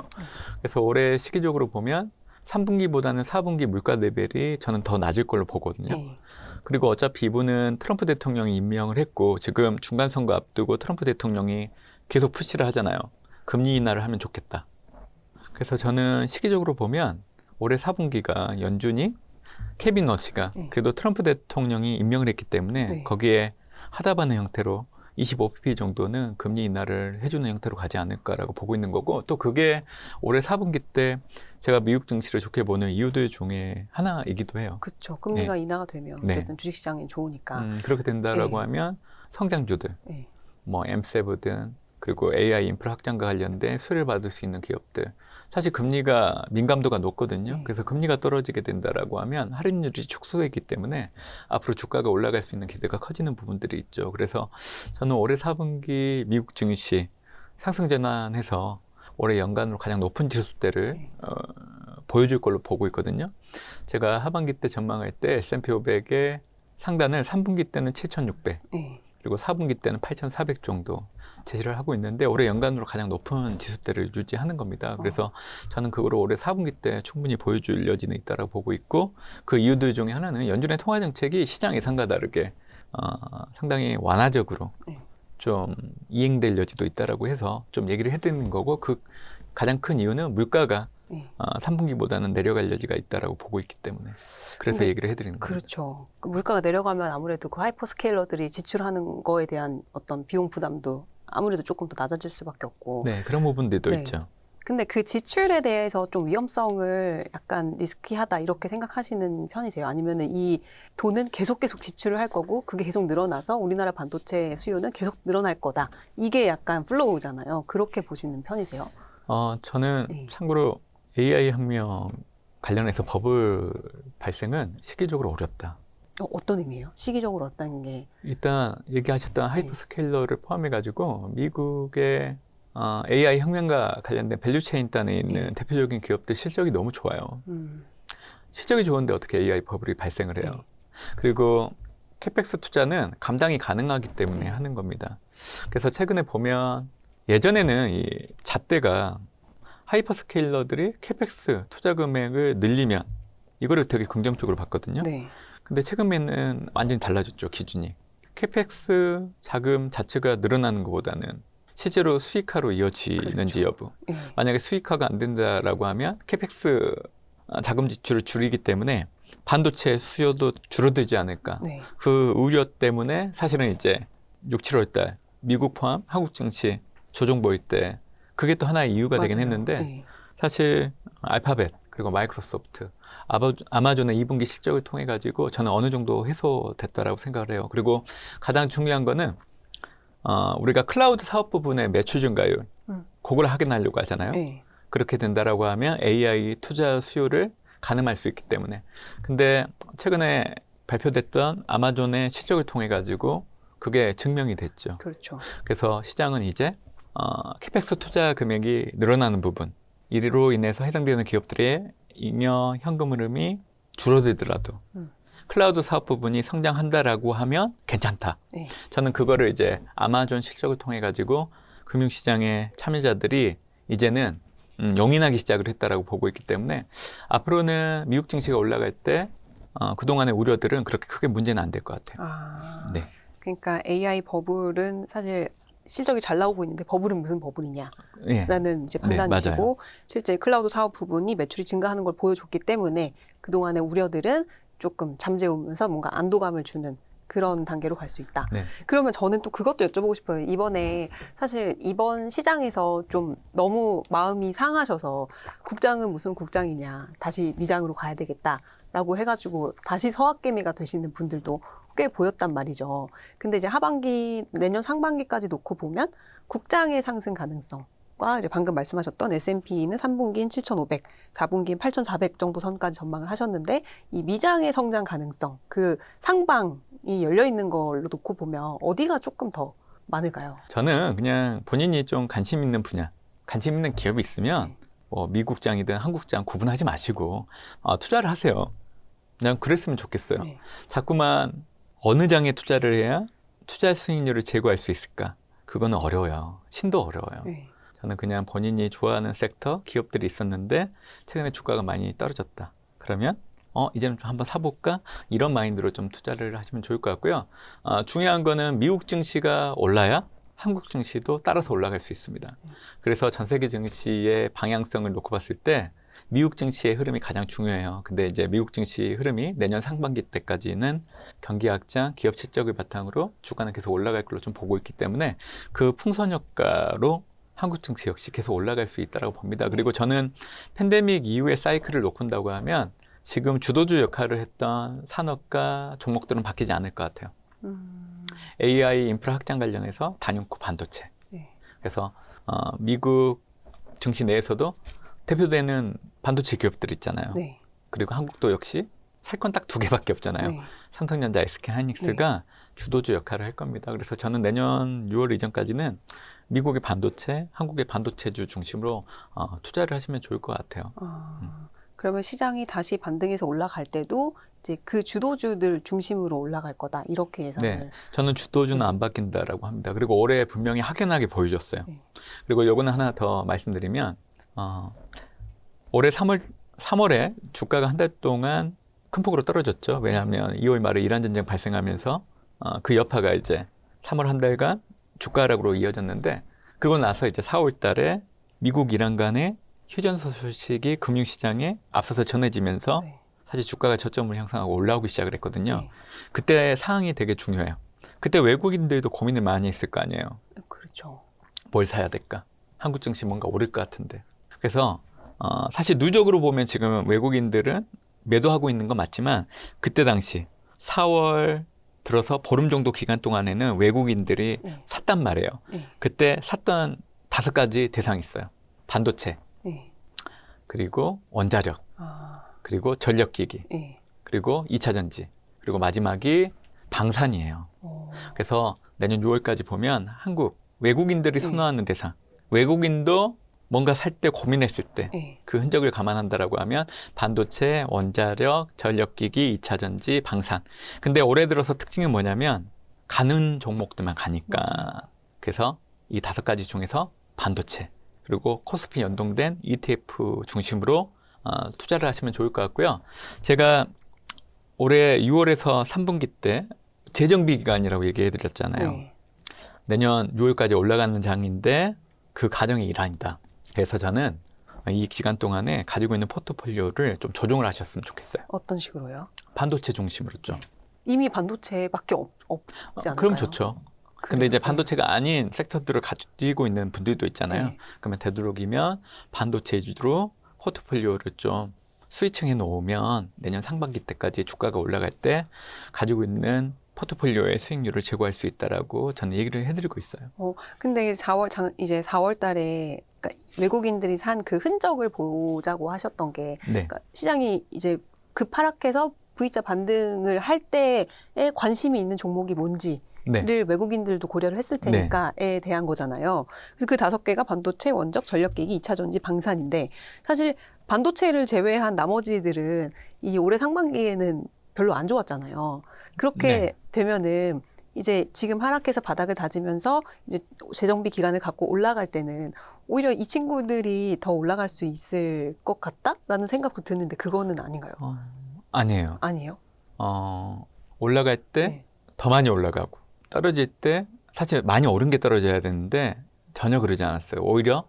그래서 올해 시기적으로 보면 3분기보다는 4분기 물가 레벨이 저는 더 낮을 걸로 보거든요. 네. 그리고 어차피 이분은 트럼프 대통령이 임명을 했고 지금 중간선거 앞두고 트럼프 대통령이 계속 푸시를 하잖아요. 금리 인하를 하면 좋겠다. 그래서 저는 시기적으로 보면 올해 4분기가 연준이 케빈 러시가 네. 그래도 트럼프 대통령이 임명을 했기 때문에 네. 거기에 하다바는 형태로 25pp 정도는 금리 인하를 해주는 형태로 가지 않을까라고 보고 있는 거고, 또 그게 올해 4분기 때 제가 미국 증시를 좋게 보는 이유들 중에 하나이기도 해요. 그렇죠. 금리가 인하가 되면 네. 어쨌든 주식시장이 좋으니까. 그렇게 된다라고 네. 하면 성장주들, 네. 뭐 M7든 그리고 AI 인프라 확장과 관련된 수혜를 받을 수 있는 기업들, 사실 금리가 민감도가 높거든요. 네. 그래서 금리가 떨어지게 된다라고 하면 할인율이 축소되기 때문에 앞으로 주가가 올라갈 수 있는 기대가 커지는 부분들이 있죠. 그래서 저는 올해 4분기 미국 증시 상승 전환해서 올해 연간으로 가장 높은 지수대를 네. 보여줄 걸로 보고 있거든요. 제가 하반기 때 전망할 때 S&P 500의 상단을 3분기 때는 7,600, 네. 그리고 4분기 때는 8,400 정도 제시를 하고 있는데 올해 연간으로 가장 높은 지수대를 유지하는 겁니다. 그래서 저는 그거를 올해 4분기 때 충분히 보여줄 여지는 있다고 보고 있고, 그 이유들 중에 하나는 연준의 통화 정책이 시장 예상과 다르게 상당히 완화적으로 네. 좀 이행될 여지도 있다라고 해서 좀 얘기를 해드리는 거고, 그 가장 큰 이유는 물가가 네. 3분기보다는 내려갈 여지가 있다라고 보고 있기 때문에 그래서 근데 얘기를 해드리는 겁니다. 그렇죠. 그 물가가 내려가면 아무래도 그 하이퍼스케일러들이 지출하는 거에 대한 어떤 비용 부담도 아무래도 조금 더 낮아질 수밖에 없고. 네, 그런 부분들도 네. 있죠. 근데 그 지출에 대해서 좀 위험성을 약간 리스키하다 이렇게 생각하시는 편이세요? 아니면은 이 돈은 계속 지출을 할 거고 그게 계속 늘어나서 우리나라 반도체 수요는 계속 늘어날 거다. 이게 약간 플로우잖아요. 그렇게 보시는 편이세요? 저는 네. 참고로 AI 혁명 관련해서 버블 발생은 시기적으로 어렵다. 어떤 의미예요? 시기적으로 어떤 게? 일단 얘기하셨던 하이퍼스케일러를 포함해가지고 미국의 AI 혁명과 관련된 밸류체인단에 있는 네. 대표적인 기업들 실적이 너무 좋아요. 음. 실적이 좋은데 어떻게 AI 버블이 발생을 해요? 네. 그리고 캐펙스 투자는 감당이 가능하기 때문에 하는 겁니다. 그래서 최근에 보면 예전에는 이 잣대가 하이퍼스케일러들이 캐펙스 투자 금액을 늘리면 이거를 되게 긍정적으로 봤거든요. 네. 근데 최근에는 완전히 달라졌죠, 기준이. 캐펙스 자금 자체가 늘어나는 것보다는 실제로 수익화로 이어지는지 그렇죠. 여부. 네. 만약에 수익화가 안 된다라고 하면 캐펙스 자금 지출을 줄이기 때문에 반도체 수요도 줄어들지 않을까. 네. 그 우려 때문에 사실은 이제 6, 7월 달 미국 포함 한국 증시 조정 보일 때 그게 또 하나의 이유가 되긴 맞아요. 했는데, 네. 사실 알파벳 그리고 마이크로소프트, 아마존의 2분기 실적을 통해 가지고 저는 어느 정도 해소됐다라고 생각을 해요. 그리고 가장 중요한 거는 우리가 클라우드 사업 부분의 매출 증가율, 그걸 확인하려고 하잖아요. 네. 그렇게 된다라고 하면 AI 투자 수요를 가늠할 수 있기 때문에. 근데 최근에 발표됐던 아마존의 실적을 통해 가지고 그게 증명이 됐죠. 그렇죠. 그래서 시장은 이제 캐펙스 투자 금액이 늘어나는 부분, 이로 인해서 해당되는 기업들의 잉여 현금 흐름이 줄어들더라도 클라우드 사업 부분이 성장한다라고 하면 괜찮다. 네. 저는 그거를 이제 아마존 실적을 통해 가지고 금융시장의 참여자들이 이제는 용인하기 시작을 했다라고 보고 있기 때문에 앞으로는 미국 증시가 올라갈 때 그동안의 우려들은 그렇게 크게 문제는 안 될 것 같아요. 네. 그러니까 AI 버블은 사실 실적이 잘 나오고 있는데 버블은 무슨 버블이냐? 예. 라는 이제 네, 판단이시고 실제 클라우드 사업 부분이 매출이 증가하는 걸 보여줬기 때문에 그동안의 우려들은 조금 잠재우면서 뭔가 안도감을 주는 그런 단계로 갈 수 있다. 네. 그러면 저는 또 그것도 여쭤보고 싶어요. 이번에 사실 이번 시장에서 좀 너무 마음이 상하셔서 국장은 무슨 국장이냐, 다시 미장으로 가야 되겠다라고 해가지고 다시 서학개미가 되시는 분들도 꽤 보였단 말이죠. 근데 이제 하반기, 내년 상반기까지 놓고 보면 국장의 상승 가능성과 이제 방금 말씀하셨던 S&P는 3분기인 7,500, 4분기인 8,400 정도 선까지 전망을 하셨는데 이 미장의 성장 가능성, 그 상방이 열려 있는 걸로 놓고 보면 어디가 조금 더 많을까요? 저는 그냥 본인이 좀 관심 있는 분야, 관심 있는 기업이 있으면 뭐 미국장이든 한국장 구분하지 마시고 투자를 하세요. 그냥 그랬으면 좋겠어요. 네. 자꾸만 어느 장에 투자를 해야 투자 수익률을 제고할 수 있을까? 그거는 어려워요. 신도 어려워요. 네. 저는 그냥 본인이 좋아하는 섹터, 기업들이 있었는데 최근에 주가가 많이 떨어졌다. 그러면 이제는 좀 한번 사볼까? 이런 마인드로 좀 투자를 하시면 좋을 것 같고요. 중요한 거는 미국 증시가 올라야 한국 증시도 따라서 올라갈 수 있습니다. 그래서 전 세계 증시의 방향성을 놓고 봤을 때 미국 증시의 흐름이 가장 중요해요. 근데 이제 미국 증시 흐름이 내년 상반기 때까지는 경기 확장, 기업 실적을 바탕으로 주가는 계속 올라갈 걸로 좀 보고 있기 때문에 그 풍선 효과로 한국 증시 역시 계속 올라갈 수 있다고 봅니다. 그리고 저는 팬데믹 이후의 사이클을 놓고 본다고 하면 지금 주도주 역할을 했던 산업과 종목들은 바뀌지 않을 것 같아요. AI 인프라 확장 관련해서 단연코 반도체. 네. 그래서 미국 증시 내에서도 대표되는 반도체 기업들 있잖아요. 네. 그리고 한국도 역시 살 건 딱 두 개밖에 없잖아요. 네. 삼성전자, SK하이닉스가 주도주 역할을 할 겁니다. 그래서 저는 내년 6월 이전까지는 미국의 반도체, 한국의 반도체주 중심으로 투자를 하시면 좋을 것 같아요. 그러면 시장이 다시 반등해서 올라갈 때도 이제 그 주도주들 중심으로 올라갈 거다 이렇게 예상을. 네, 저는 주도주는 안 바뀐다라고 합니다. 그리고 올해 분명히 확연하게 보여줬어요. 네. 그리고 요거는 하나 더 말씀드리면 올해 3월에 주가가 한 달 동안 큰 폭으로 떨어졌죠. 왜냐하면 2월 말에 이란 전쟁 발생하면서 그 여파가 이제 3월 한 달간 주가 하락으로 이어졌는데 그러고 나서 이제 4월 달에 미국 이란 간의 휴전선 소식이 금융시장에 앞서서 전해지면서 네. 사실 주가가 저점을 형성하고 올라오기 시작을 했거든요. 네. 그때 상황이 되게 중요해요. 그때 외국인들도 고민을 많이 했을 거 아니에요. 그렇죠. 뭘 사야 될까? 한국 증시 뭔가 오를 것 같은데. 그래서 사실 누적으로 보면 지금 외국인들은 매도하고 있는 건 맞지만 그때 당시 4월 들어서 보름 정도 기간 동안에는 외국인들이 네. 샀단 말이에요. 네. 그때 샀던 5가지 대상이 있어요. 반도체, 네. 그리고 원자력, 그리고 전력기기, 네. 그리고 2차 전지, 그리고 마지막이 방산이에요. 그래서 내년 6월까지 보면 한국 외국인들이 선호하는 대상, 외국인도 뭔가 살 때 고민했을 때 그 흔적을 감안한다라고 하면 반도체, 원자력, 전력기기, 2차 전지, 방산. 근데 올해 들어서 특징이 뭐냐면 가는 종목들만 가니까. 맞아요. 그래서 이 5가지 중에서 반도체 그리고 코스피 연동된 ETF 중심으로 투자를 하시면 좋을 것 같고요. 제가 올해 6월에서 3분기 때 재정비 기간이라고 얘기해 드렸잖아요. 네. 내년 6월까지 올라가는 장인데 그 과정의 일환이다. 그래서 저는 이 기간 동안에 가지고 있는 포트폴리오를 좀 조정을 하셨으면 좋겠어요. 어떤 식으로요? 반도체 중심으로 좀. 이미 반도체밖에 없지 않을까요? 그럼 좋죠. 근데 이제 그래요? 반도체가 아닌 섹터들을 가지고 있는 분들도 있잖아요. 네. 그러면 되도록이면 반도체 위주로 포트폴리오를 좀 스위칭해 놓으면 내년 상반기 때까지 주가가 올라갈 때 가지고 있는 포트폴리오의 수익률을 제고할 수 있다라고 저는 얘기를 해드리고 있어요. 근데 이제 4월 달에 그러니까 외국인들이 산 그 흔적을 보자고 하셨던 게 네. 그러니까 시장이 이제 급하락해서 V자 반등을 할 때에 관심이 있는 종목이 뭔지를 네. 외국인들도 고려를 했을 테니까에 대한 거잖아요. 그래서 그 5개가 반도체, 원적, 전력기기, 2차 전지, 방산인데 사실 반도체를 제외한 나머지들은 이 올해 상반기에는 별로 안 좋았잖아요. 그렇게 네. 되면은 이제 지금 하락해서 바닥을 다지면서 이제 재정비 기간을 갖고 올라갈 때는 오히려 이 친구들이 더 올라갈 수 있을 것 같다라는 생각도 드는데 그거는 아닌가요? 아니에요. 아니에요? 올라갈 때 더 많이 올라가고 떨어질 때 사실 많이 오른 게 떨어져야 되는데 전혀 그러지 않았어요. 오히려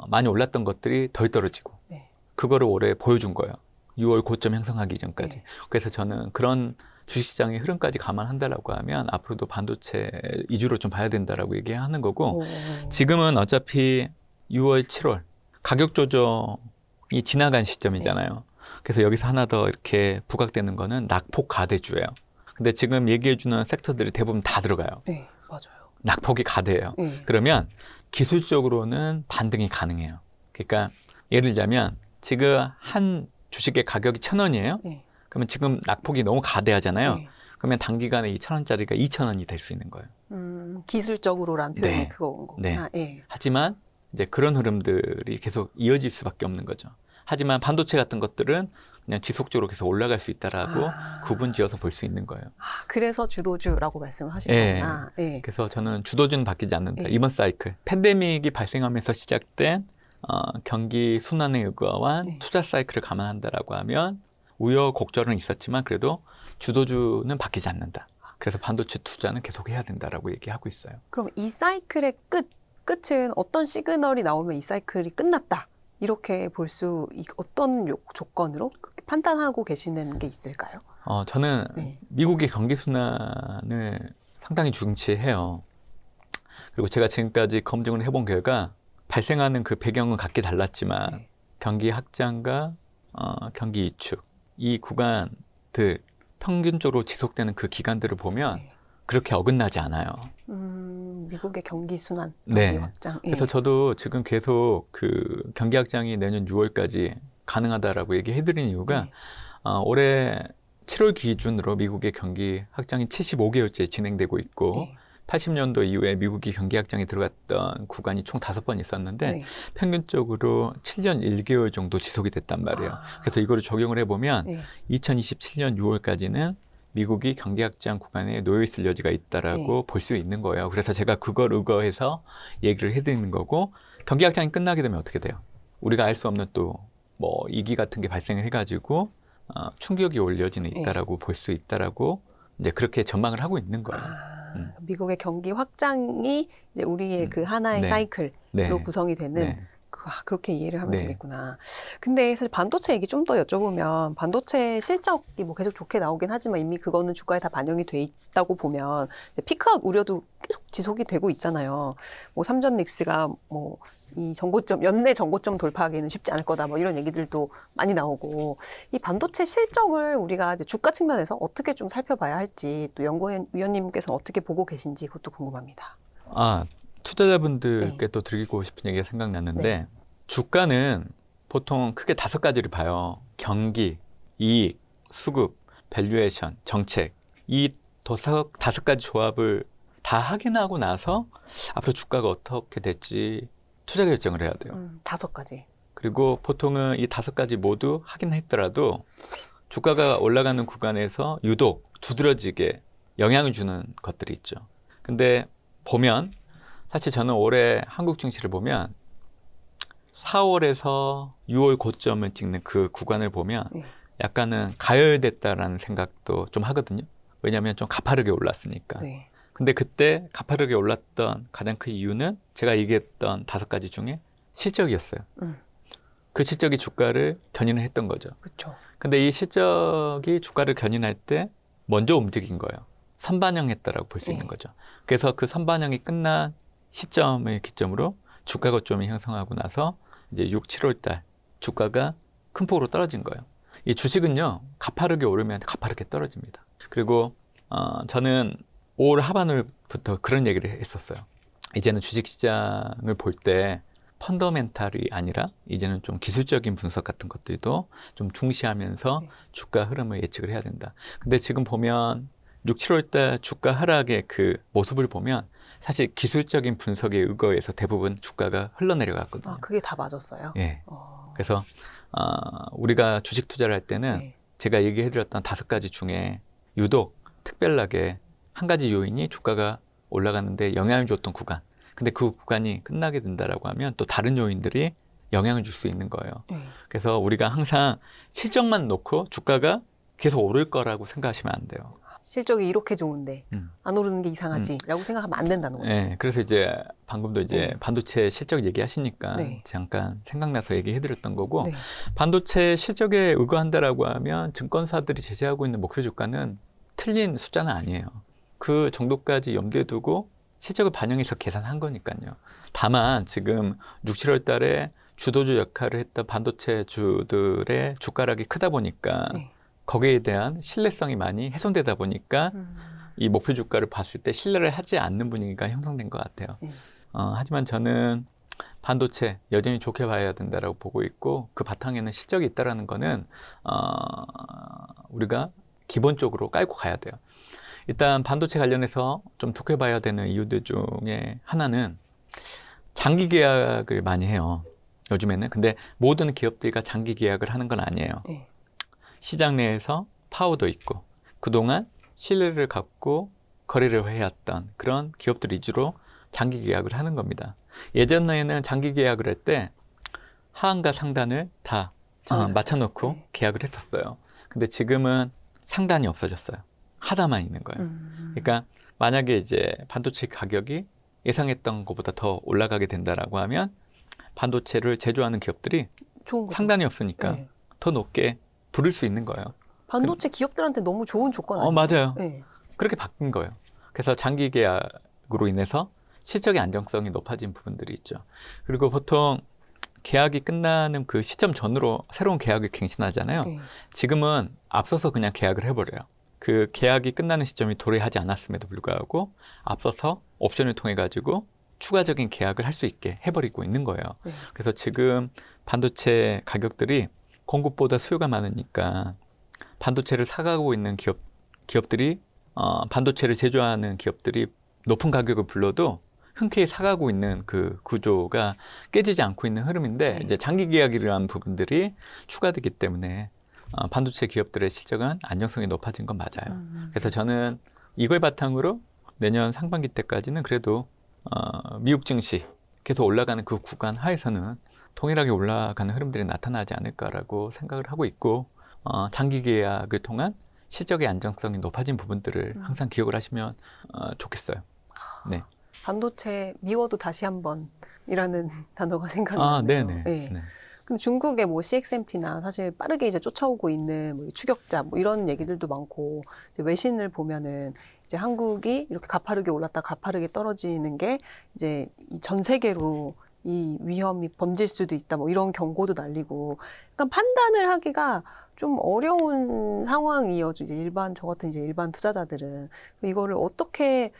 많이 올랐던 것들이 덜 떨어지고 네. 그거를 올해 보여준 거예요. 6월 고점 형성하기 전까지. 네. 그래서 저는 그런 주식시장의 흐름까지 감안한다라고 하면 앞으로도 반도체 위주로 좀 봐야 된다라고 얘기하는 거고 지금은 어차피 6월, 7월 가격 조정이 지나간 시점이잖아요. 그래서 여기서 하나 더 이렇게 부각되는 거는 낙폭 가대주예요. 근데 지금 얘기해주는 섹터들이 대부분 다 들어가요. 네, 맞아요. 낙폭이 가대예요. 네. 그러면 기술적으로는 반등이 가능해요. 그러니까 예를 들자면 지금 한 주식의 가격이 1,000원이에요. 네. 그러면 지금 낙폭이 너무 가대하잖아요. 네. 그러면 단기간에 2,000원짜리가 2,000원이 될 수 있는 거예요. 기술적으로란 표현이 네. 그거인 거구나. 네. 네. 하지만 이제 그런 흐름들이 계속 이어질 수밖에 없는 거죠. 하지만 반도체 같은 것들은 그냥 지속적으로 계속 올라갈 수 있다라고 구분 지어서 볼 수 있는 거예요. 그래서 주도주라고 말씀을 하신 네. 거구나. 네. 그래서 저는 주도주는 바뀌지 않는다. 네. 이번 사이클 팬데믹이 발생하면서 시작된 경기 순환에 의거한 네. 투자 사이클을 감안한다라고 하면 우여곡절은 있었지만 그래도 주도주는 바뀌지 않는다. 그래서 반도체 투자는 계속 해야 된다라고 얘기하고 있어요. 그럼 이 사이클의 끝은 어떤 시그널이 나오면 이 사이클이 끝났다. 이렇게 볼 수, 어떤 조건으로 그렇게 판단하고 계시는 게 있을까요? 저는 네. 미국의 경기 순환을 상당히 중시해요. 그리고 제가 지금까지 검증을 해본 결과 발생하는 그 배경은 각기 달랐지만 네. 경기 확장과 경기 위축 이 구간들 평균적으로 지속되는 그 기간들을 보면 네. 그렇게 어긋나지 않아요. 미국의 경기 순환, 경기 네. 확장. 예. 그래서 저도 지금 계속 그 경기 확장이 내년 6월까지 가능하다라고 얘기해드린 이유가 네. 올해 7월 기준으로 미국의 경기 확장이 75개월째 진행되고 있고 네. 80년도 이후에 미국이 경기 확장이 들어갔던 구간이 총 5번 있었는데 네. 평균적으로 7년 1개월 정도 지속이 됐단 말이에요. 그래서 이거를 적용을 해보면 네. 2027년 6월까지는 미국이 경기 확장 구간에 놓여 있을 여지가 있다라고 볼 수 있는 거예요. 그래서 제가 그걸 의거해서 얘기를 해드리는 거고 경기 확장이 끝나게 되면 어떻게 돼요? 우리가 알 수 없는 또 뭐 이기 같은 게 발생을 해가지고 충격이 올 여지는 있다라고 볼 수 있다라고 이제 그렇게 전망을 하고 있는 거예요. 미국의 경기 확장이 이제 우리의 그 하나의 네. 사이클로 네. 구성이 되는 네. 그렇게 이해를 하면 네. 되겠구나. 근데 사실 반도체 얘기 좀 더 여쭤보면 반도체 실적이 뭐 계속 좋게 나오긴 하지만 이미 그거는 주가에 다 반영이 돼 있다고 보면 이제 피크아웃 우려도 계속 지속이 되고 있잖아요. 뭐 삼전닉스가 뭐 이 정고점 연내 정고점 돌파하기는 쉽지 않을 거다. 뭐 이런 얘기들도 많이 나오고 이 반도체 실적을 우리가 이제 주가 측면에서 어떻게 좀 살펴봐야 할지 또 연구위원님께서는 어떻게 보고 계신지 그것도 궁금합니다. 투자자분들께 또 드리고 싶은 얘기가 생각났는데 주가는 보통 크게 5가지를 봐요. 경기, 이익, 수급, 밸류에이션, 정책 이 5가지 조합을 다 확인하고 나서 앞으로 주가가 어떻게 될지 투자 결정을 해야 돼요. 5가지. 그리고 보통은 이 5가지 모두 확인했더라도 주가가 올라가는 구간에서 유독 두드러지게 영향을 주는 것들이 있죠. 근데 보면 사실 저는 올해 한국 증시를 보면 4월에서 6월 고점을 찍는 그 구간을 보면 약간은 가열됐다라는 생각도 좀 하거든요. 왜냐하면 좀 가파르게 올랐으니까. 네. 근데 그때 가파르게 올랐던 가장 큰 이유는 제가 얘기했던 5가지 중에 실적이었어요. 그 실적이 주가를 견인을 했던 거죠. 그렇죠. 근데 이 실적이 주가를 견인할 때 먼저 움직인 거예요. 선반영했다라고 볼 수 있는 거죠. 그래서 그 선반영이 끝난 시점을 기점으로 주가 고점이 형성하고 나서 이제 6, 7월 달 주가가 큰 폭으로 떨어진 거예요. 이 주식은요, 가파르게 오르면 가파르게 떨어집니다. 그리고 저는 올 하반월부터 그런 얘기를 했었어요. 이제는 주식시장을 볼 때 펀더멘탈이 아니라 이제는 좀 기술적인 분석 같은 것들도 좀 중시하면서 주가 흐름을 예측을 해야 된다. 근데 지금 보면 6, 7월 달 주가 하락의 그 모습을 보면 사실 기술적인 분석에 의거해서 대부분 주가가 흘러내려갔거든요. 그게 다 맞았어요? 예. 그래서 우리가 주식 투자를 할 때는 제가 얘기해드렸던 5가지 중에 유독 특별하게 한 가지 요인이 주가가 올라가는데 영향을 줬던 구간. 근데 그 구간이 끝나게 된다라고 하면 또 다른 요인들이 영향을 줄 수 있는 거예요. 그래서 우리가 항상 실적만 놓고 주가가 계속 오를 거라고 생각하시면 안 돼요. 실적이 이렇게 좋은데 안 오르는 게 이상하지라고 생각하면 안 된다는 거죠. 네, 그래서 이제 방금도 이제 반도체 실적 얘기하시니까 잠깐 생각나서 얘기해드렸던 거고 반도체 실적에 의거한다라고 하면 증권사들이 제시하고 있는 목표 주가는 틀린 숫자는 아니에요. 그 정도까지 염두에 두고 실적을 반영해서 계산한 거니까요. 다만 지금 6, 7월 달에 주도주 역할을 했던 반도체 주들의 주가락이 크다 보니까 거기에 대한 신뢰성이 많이 훼손되다 보니까 이 목표 주가를 봤을 때 신뢰를 하지 않는 분위기가 형성된 것 같아요. 하지만 저는 반도체 여전히 좋게 봐야 된다라고 보고 있고 그 바탕에는 실적이 있다라는 거는 우리가 기본적으로 깔고 가야 돼요. 일단 반도체 관련해서 좀 좋게 봐야 되는 이유들 중에 하나는 장기 계약을 많이 해요. 요즘에는. 근데 모든 기업들이 장기 계약을 하는 건 아니에요. 시장 내에서 파워도 있고 그동안 신뢰를 갖고 거래를 해왔던 그런 기업들 위주로 장기 계약을 하는 겁니다. 예전에는 장기 계약을 할 때 하한과 상단을 다 맞춰놓고 계약을 했었어요. 근데 지금은 상단이 없어졌어요. 하다만 있는 거예요. 그러니까 만약에 이제 반도체 가격이 예상했던 것보다 더 올라가게 된다라고 하면 반도체를 제조하는 기업들이 좋은 거죠. 상단이 없으니까 네. 더 높게 부를 수 있는 거예요. 반도체 기업들한테 너무 좋은 조건 아니에요? 맞아요. 네. 그렇게 바뀐 거예요. 그래서 장기 계약으로 인해서 실적의 안정성이 높아진 부분들이 있죠. 그리고 보통 계약이 끝나는 그 시점 전으로 새로운 계약을 갱신하잖아요. 네. 지금은 앞서서 그냥 계약을 해버려요. 그 계약이 끝나는 시점이 도래하지 않았음에도 불구하고 앞서서 옵션을 통해 가지고 추가적인 계약을 할 수 있게 해버리고 있는 거예요. 네. 그래서 지금 반도체 가격들이 공급보다 수요가 많으니까 반도체를 사가고 있는 기업들이 반도체를 제조하는 기업들이 높은 가격을 불러도 흔쾌히 사가고 있는 그 구조가 깨지지 않고 있는 흐름인데 이제 장기 계약이라는 부분들이 추가되기 때문에 반도체 기업들의 실적은 안정성이 높아진 건 맞아요. 그래서 저는 이걸 바탕으로 내년 상반기 때까지는 그래도 미국 증시 계속 올라가는 그 구간 하에서는 동일하게 올라가는 흐름들이 나타나지 않을까라고 생각을 하고 있고 장기 계약을 통한 실적의 안정성이 높아진 부분들을 항상 기억을 하시면 좋겠어요. 네. 반도체 미워도 다시 한번 이라는 단어가 생각나네요. 네네. 네. 네. 근데 중국의 뭐 CXMP나 사실 빠르게 이제 쫓아오고 있는 뭐 추격자 뭐 이런 얘기들도 많고 이제 외신을 보면은 이제 한국이 이렇게 가파르게 올랐다 가파르게 떨어지는 게 이제 이 전 세계로 이 위험이 번질 수도 있다 뭐 이런 경고도 날리고 그러니까 판단을 하기가 좀 어려운 상황이어죠. 이제 저 같은 이제 일반 투자자들은 이거를 어떻게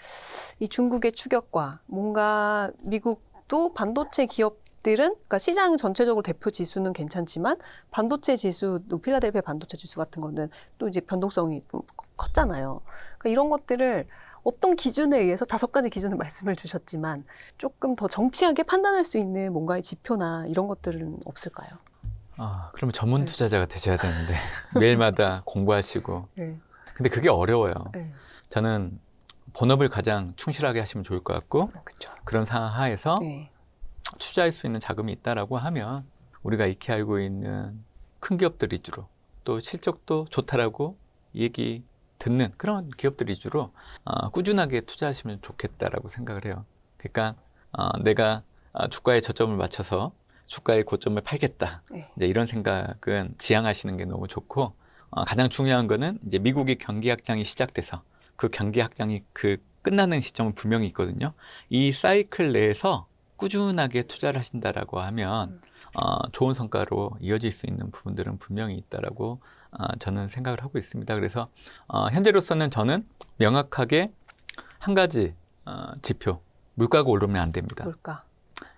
이 중국의 추격과 뭔가 미국도 반도체 기업들은 그러니까 시장 전체적으로 대표 지수는 괜찮지만 반도체 지수, 또 필라델피아 반도체 지수 같은 거는 또 이제 변동성이 좀 컸잖아요. 그러니까 이런 것들을 어떤 기준에 의해서 5가지 기준을 말씀을 주셨지만 조금 더 정치하게 판단할 수 있는 뭔가의 지표나 이런 것들은 없을까요? 그러면 전문 투자자가 되셔야 되는데 매일마다 공부하시고 네. 근데 그게 어려워요. 네. 저는 본업을 가장 충실하게 하시면 좋을 것 같고 그렇죠. 그런 상황 하에서 네. 투자할 수 있는 자금이 있다라고 하면 우리가 익히 알고 있는 큰 기업들 위주로 또 실적도 좋다라고 얘기 듣는 그런 기업들 위주로 꾸준하게 투자하시면 좋겠다라고 생각을 해요. 그러니까 내가 주가의 저점을 맞춰서 주가의 고점을 팔겠다. 네. 이제 이런 생각은 지향하시는 게 너무 좋고 가장 중요한 거는 이제 미국의 경기 확장이 시작돼서 그 경기 확장이 그 끝나는 시점은 분명히 있거든요. 이 사이클 내에서 꾸준하게 투자를 하신다라고 하면 좋은 성과로 이어질 수 있는 부분들은 분명히 있다라고 저는 생각을 하고 있습니다. 그래서 현재로서는 저는 명확하게 한 가지 지표, 물가가 오르면 안 됩니다. 물가.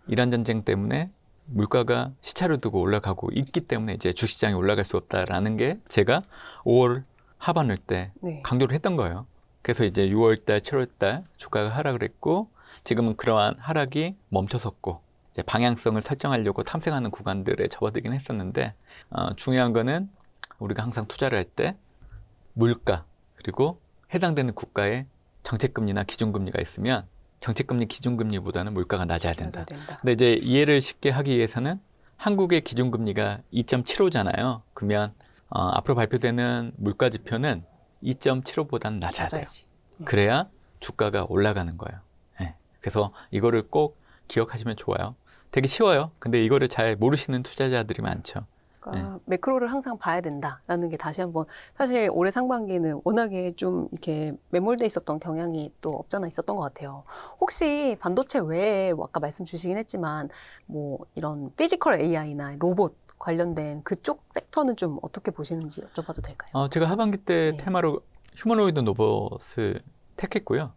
이란 전쟁 때문에 물가가 시차를 두고 올라가고 있기 때문에 이제 주식시장이 올라갈 수 없다라는 게 제가 5월 하반일 때 네. 강조를 했던 거예요. 그래서 이제 6월 달, 7월 달 주가가 하락을 했고 지금은 그러한 하락이 멈춰섰고 이제 방향성을 설정하려고 탐색하는 구간들에 접어들긴 했었는데 중요한 거는 우리가 항상 투자를 할 때 물가 그리고 해당되는 국가의 정책금리나 기준금리가 있으면 정책금리, 기준금리보다는 물가가 낮아야 된다. 근데 이제 이해를 쉽게 하기 위해서는 한국의 기준금리가 2.75잖아요. 그러면 앞으로 발표되는 물가 지표는 2.75보다는 낮아야 돼요. 그래야 주가가 올라가는 거예요. 네. 그래서 이거를 꼭 기억하시면 좋아요. 되게 쉬워요. 근데 이거를 잘 모르시는 투자자들이 많죠. 그러니까 매크로를 항상 봐야 된다라는 게 다시 한번 사실 올해 상반기는 워낙에 좀 이렇게 매몰돼 있었던 경향이 또 없잖아 있었던 것 같아요. 혹시 반도체 외에 뭐 아까 말씀 주시긴 했지만 뭐 이런 피지컬 AI나 로봇 관련된 그쪽 섹터는 좀 어떻게 보시는지 여쭤봐도 될까요? 제가 하반기 때 네. 테마로 휴머노이드 로봇을 택했고요.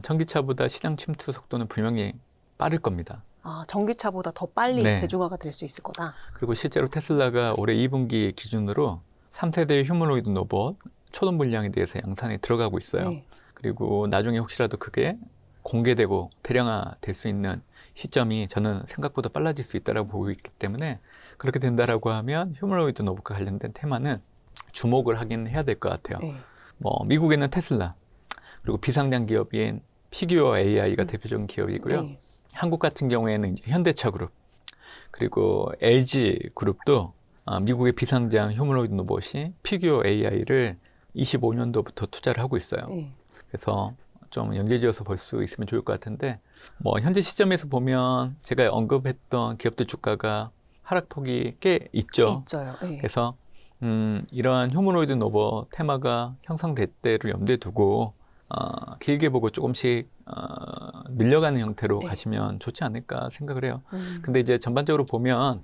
전기차보다 시장 침투 속도는 분명히 빠를 겁니다. 전기차보다 더 빨리 네. 대중화가 될 수 있을 거다. 그리고 실제로 테슬라가 올해 2분기 기준으로 3세대 휴머노이드 로봇 초동 물량에 대해서 양산에 들어가고 있어요. 네. 그리고 나중에 혹시라도 그게 공개되고 대량화 될 수 있는 시점이 저는 생각보다 빨라질 수 있다고 보고 있기 때문에 그렇게 된다라고 하면 휴머노이드 로봇과 관련된 테마는 주목을 하긴 해야 될 것 같아요. 네. 뭐 미국에는 테슬라 그리고 비상장 기업인 피규어 AI가 대표적인 기업이고요. 네. 한국 같은 경우에는 이제 현대차 그룹 그리고 LG 그룹도 미국의 비상장 휴머노이드 로봇이 피규어 AI를 25년도부터 투자를 하고 있어요. 네. 그래서 좀 연계지어서 볼 수 있으면 좋을 것 같은데 뭐 현재 시점에서 보면 제가 언급했던 기업들 주가가 하락폭이 꽤 있죠. 있어요. 네. 그래서 이러한 휴머노이드 노버 테마가 형성될 때를 염두에 두고 길게 보고 조금씩 늘려가는 형태로 네. 가시면 좋지 않을까 생각을 해요. 근데 이제 전반적으로 보면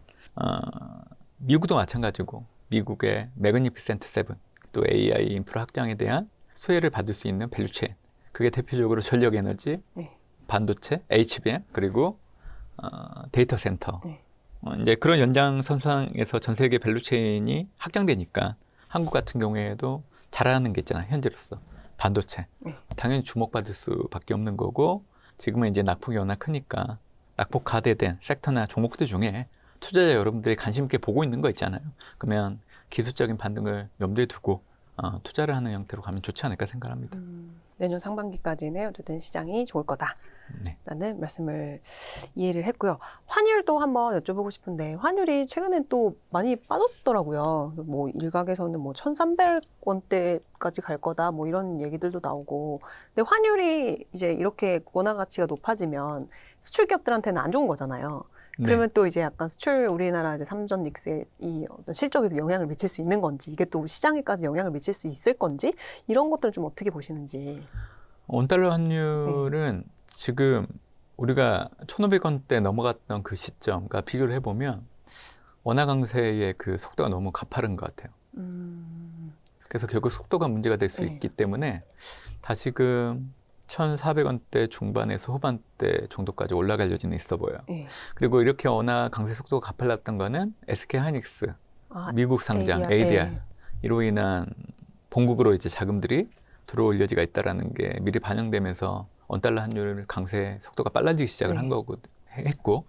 미국도 마찬가지고 미국의 매그니피센트 세븐 또 AI 인프라 확장에 대한 수혜를 받을 수 있는 밸류체인 그게 대표적으로 전력에너지, 네. 반도체, HBM 그리고 데이터 센터 네. 이제 그런 연장선상에서 전 세계 밸류체인이 확장되니까 한국 같은 경우에도 잘하는 게 있잖아요. 현재로서 반도체 네. 당연히 주목받을 수밖에 없는 거고 지금은 이제 낙폭이 워낙 크니까 낙폭 가대된 섹터나 종목들 중에 투자자 여러분들이 관심 있게 보고 있는 거 있잖아요. 그러면 기술적인 반등을 염두에 두고 투자를 하는 형태로 가면 좋지 않을까 생각합니다. 내년 상반기까지는 어쨌든 시장이 좋을 거다라는 네. 말씀을 이해를 했고요. 환율도 한번 여쭤보고 싶은데 환율이 최근에 또 많이 빠졌더라고요. 뭐 일각에서는 뭐 1,300원대까지 갈 거다 뭐 이런 얘기들도 나오고. 근데 환율이 이제 이렇게 원화 가치가 높아지면 수출 기업들한테는 안 좋은 거잖아요. 그러면 또 이제 약간 수출 우리나라 이제 삼전 닉스의 이 어떤 실적에도 영향을 미칠 수 있는 건지 이게 또 시장에까지 영향을 미칠 수 있을 건지 이런 것들은 좀 어떻게 보시는지. 원달러 환율은 지금 우리가 1,500원대 넘어갔던 그 시점, 그러니까 비교를 해보면 원화 강세의 그 속도가 너무 가파른 것 같아요. 그래서 결국 속도가 문제가 될 수 네. 있기 때문에 다시금 1,400원대 중반에서 후반대 정도까지 올라갈 여지는 있어 보여요. 네. 그리고 이렇게 원화 강세 속도가 가팔랐던 거는 SK 하이닉스, 아, 미국 상장 ADR. ADR 네. 이로 인한 본국으로 이제 자금들이 들어올 여지가 있다라는 게 미리 반영되면서 원달러 환율 강세 속도가 빨라지기 시작을 네. 한 거고 했고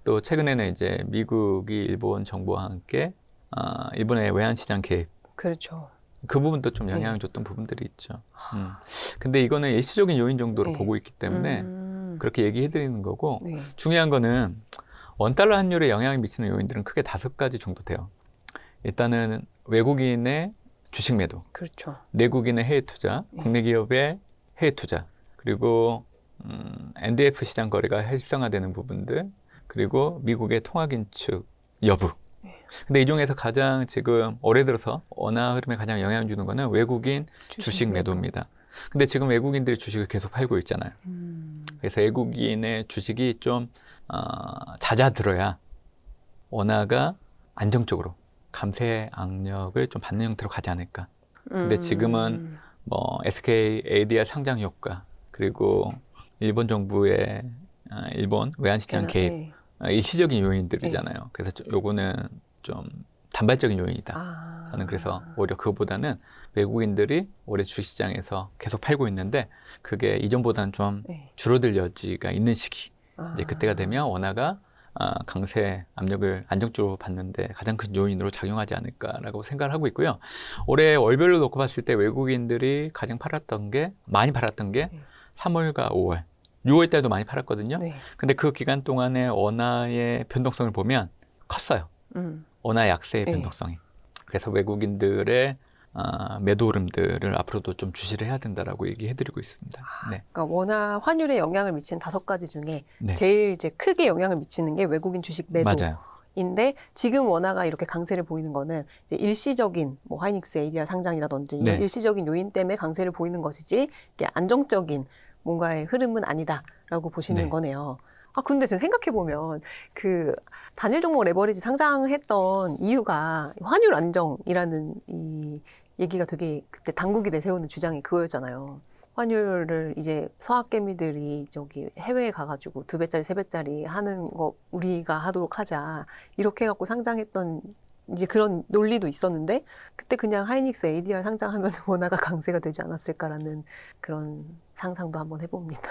또 최근에는 이제 미국이 일본 정부와 함께 일본의 외환 시장 개입 그렇죠. 그 부분도 좀 영향을 줬던 부분들이 있죠. 근데 이거는 일시적인 요인 정도로 네. 보고 있기 때문에 그렇게 얘기해 드리는 거고 네. 중요한 거는 원달러 환율에 영향을 미치는 요인들은 크게 5가지 정도 돼요. 일단은 외국인의 주식 매도, 그렇죠. 내국인의 해외 투자, 네. 국내 기업의 해외 투자, 그리고 NDF 시장 거래가 활성화되는 부분들, 그리고 미국의 통화 긴축 여부. 근데 이 중에서 가장 지금 올해 들어서 원화 흐름에 가장 영향을 주는 거는 외국인 주식 매도입니다. 근데 지금 외국인들이 주식을 계속 팔고 있잖아요. 그래서 외국인의 주식이 좀 잦아들어야 원화가 안정적으로 감세 악력을 좀 받는 형태로 가지 않을까. 근데 지금은 뭐 SK ADR 상장 효과 그리고 일본 정부의 일본 외환시장 개입 네. 일시적인 요인들이잖아요. 그래서 요거는 좀 단발적인 요인이다. 아. 저는 그래서 오히려 그거보다는 외국인들이 올해 주식시장에서 계속 팔고 있는데 그게 이전보다는 좀 네. 줄어들 여지가 있는 시기. 이제 아. 그때가 되면 원화가 강세 압력을 안정적으로 받는데 가장 큰 요인으로 작용하지 않을까라고 생각을 하고 있고요. 올해 월별로 놓고 봤을 때 외국인들이 가장 많이 팔았던 게 3월과 5월, 6월 달도 많이 팔았거든요. 네. 근데 그 기간 동안에 원화의 변동성을 보면 컸어요. 원화 약세의 네. 변동성이. 그래서 외국인들의 매도 흐름들을 앞으로도 좀 주시를 해야 된다라고 얘기해드리고 있습니다. 네. 그러니까 원화 환율에 영향을 미치는 5가지 중에 네. 제일 이제 크게 영향을 미치는 게 외국인 주식 매도인데 맞아요. 지금 원화가 이렇게 강세를 보이는 거는 이제 일시적인 뭐 하이닉스 ADR 상장이라든지 네. 이런 일시적인 요인 때문에 강세를 보이는 것이지 이게 안정적인 뭔가의 흐름은 아니다라고 보시는 네. 거네요. 근데 지금 생각해보면 그 단일 종목 레버리지 상장했던 이유가 환율 안정이라는 이 얘기가 되게 그때 당국이 내세우는 주장이 그거였잖아요. 환율을 이제 서학개미들이 저기 해외에 가가지고 2배짜리, 3배짜리 하는 거 우리가 하도록 하자. 이렇게 해갖고 상장했던 이제 그런 논리도 있었는데 그때 그냥 하이닉스 ADR 상장하면 원화가 강세가 되지 않았을까라는 그런 상상도 한번 해봅니다.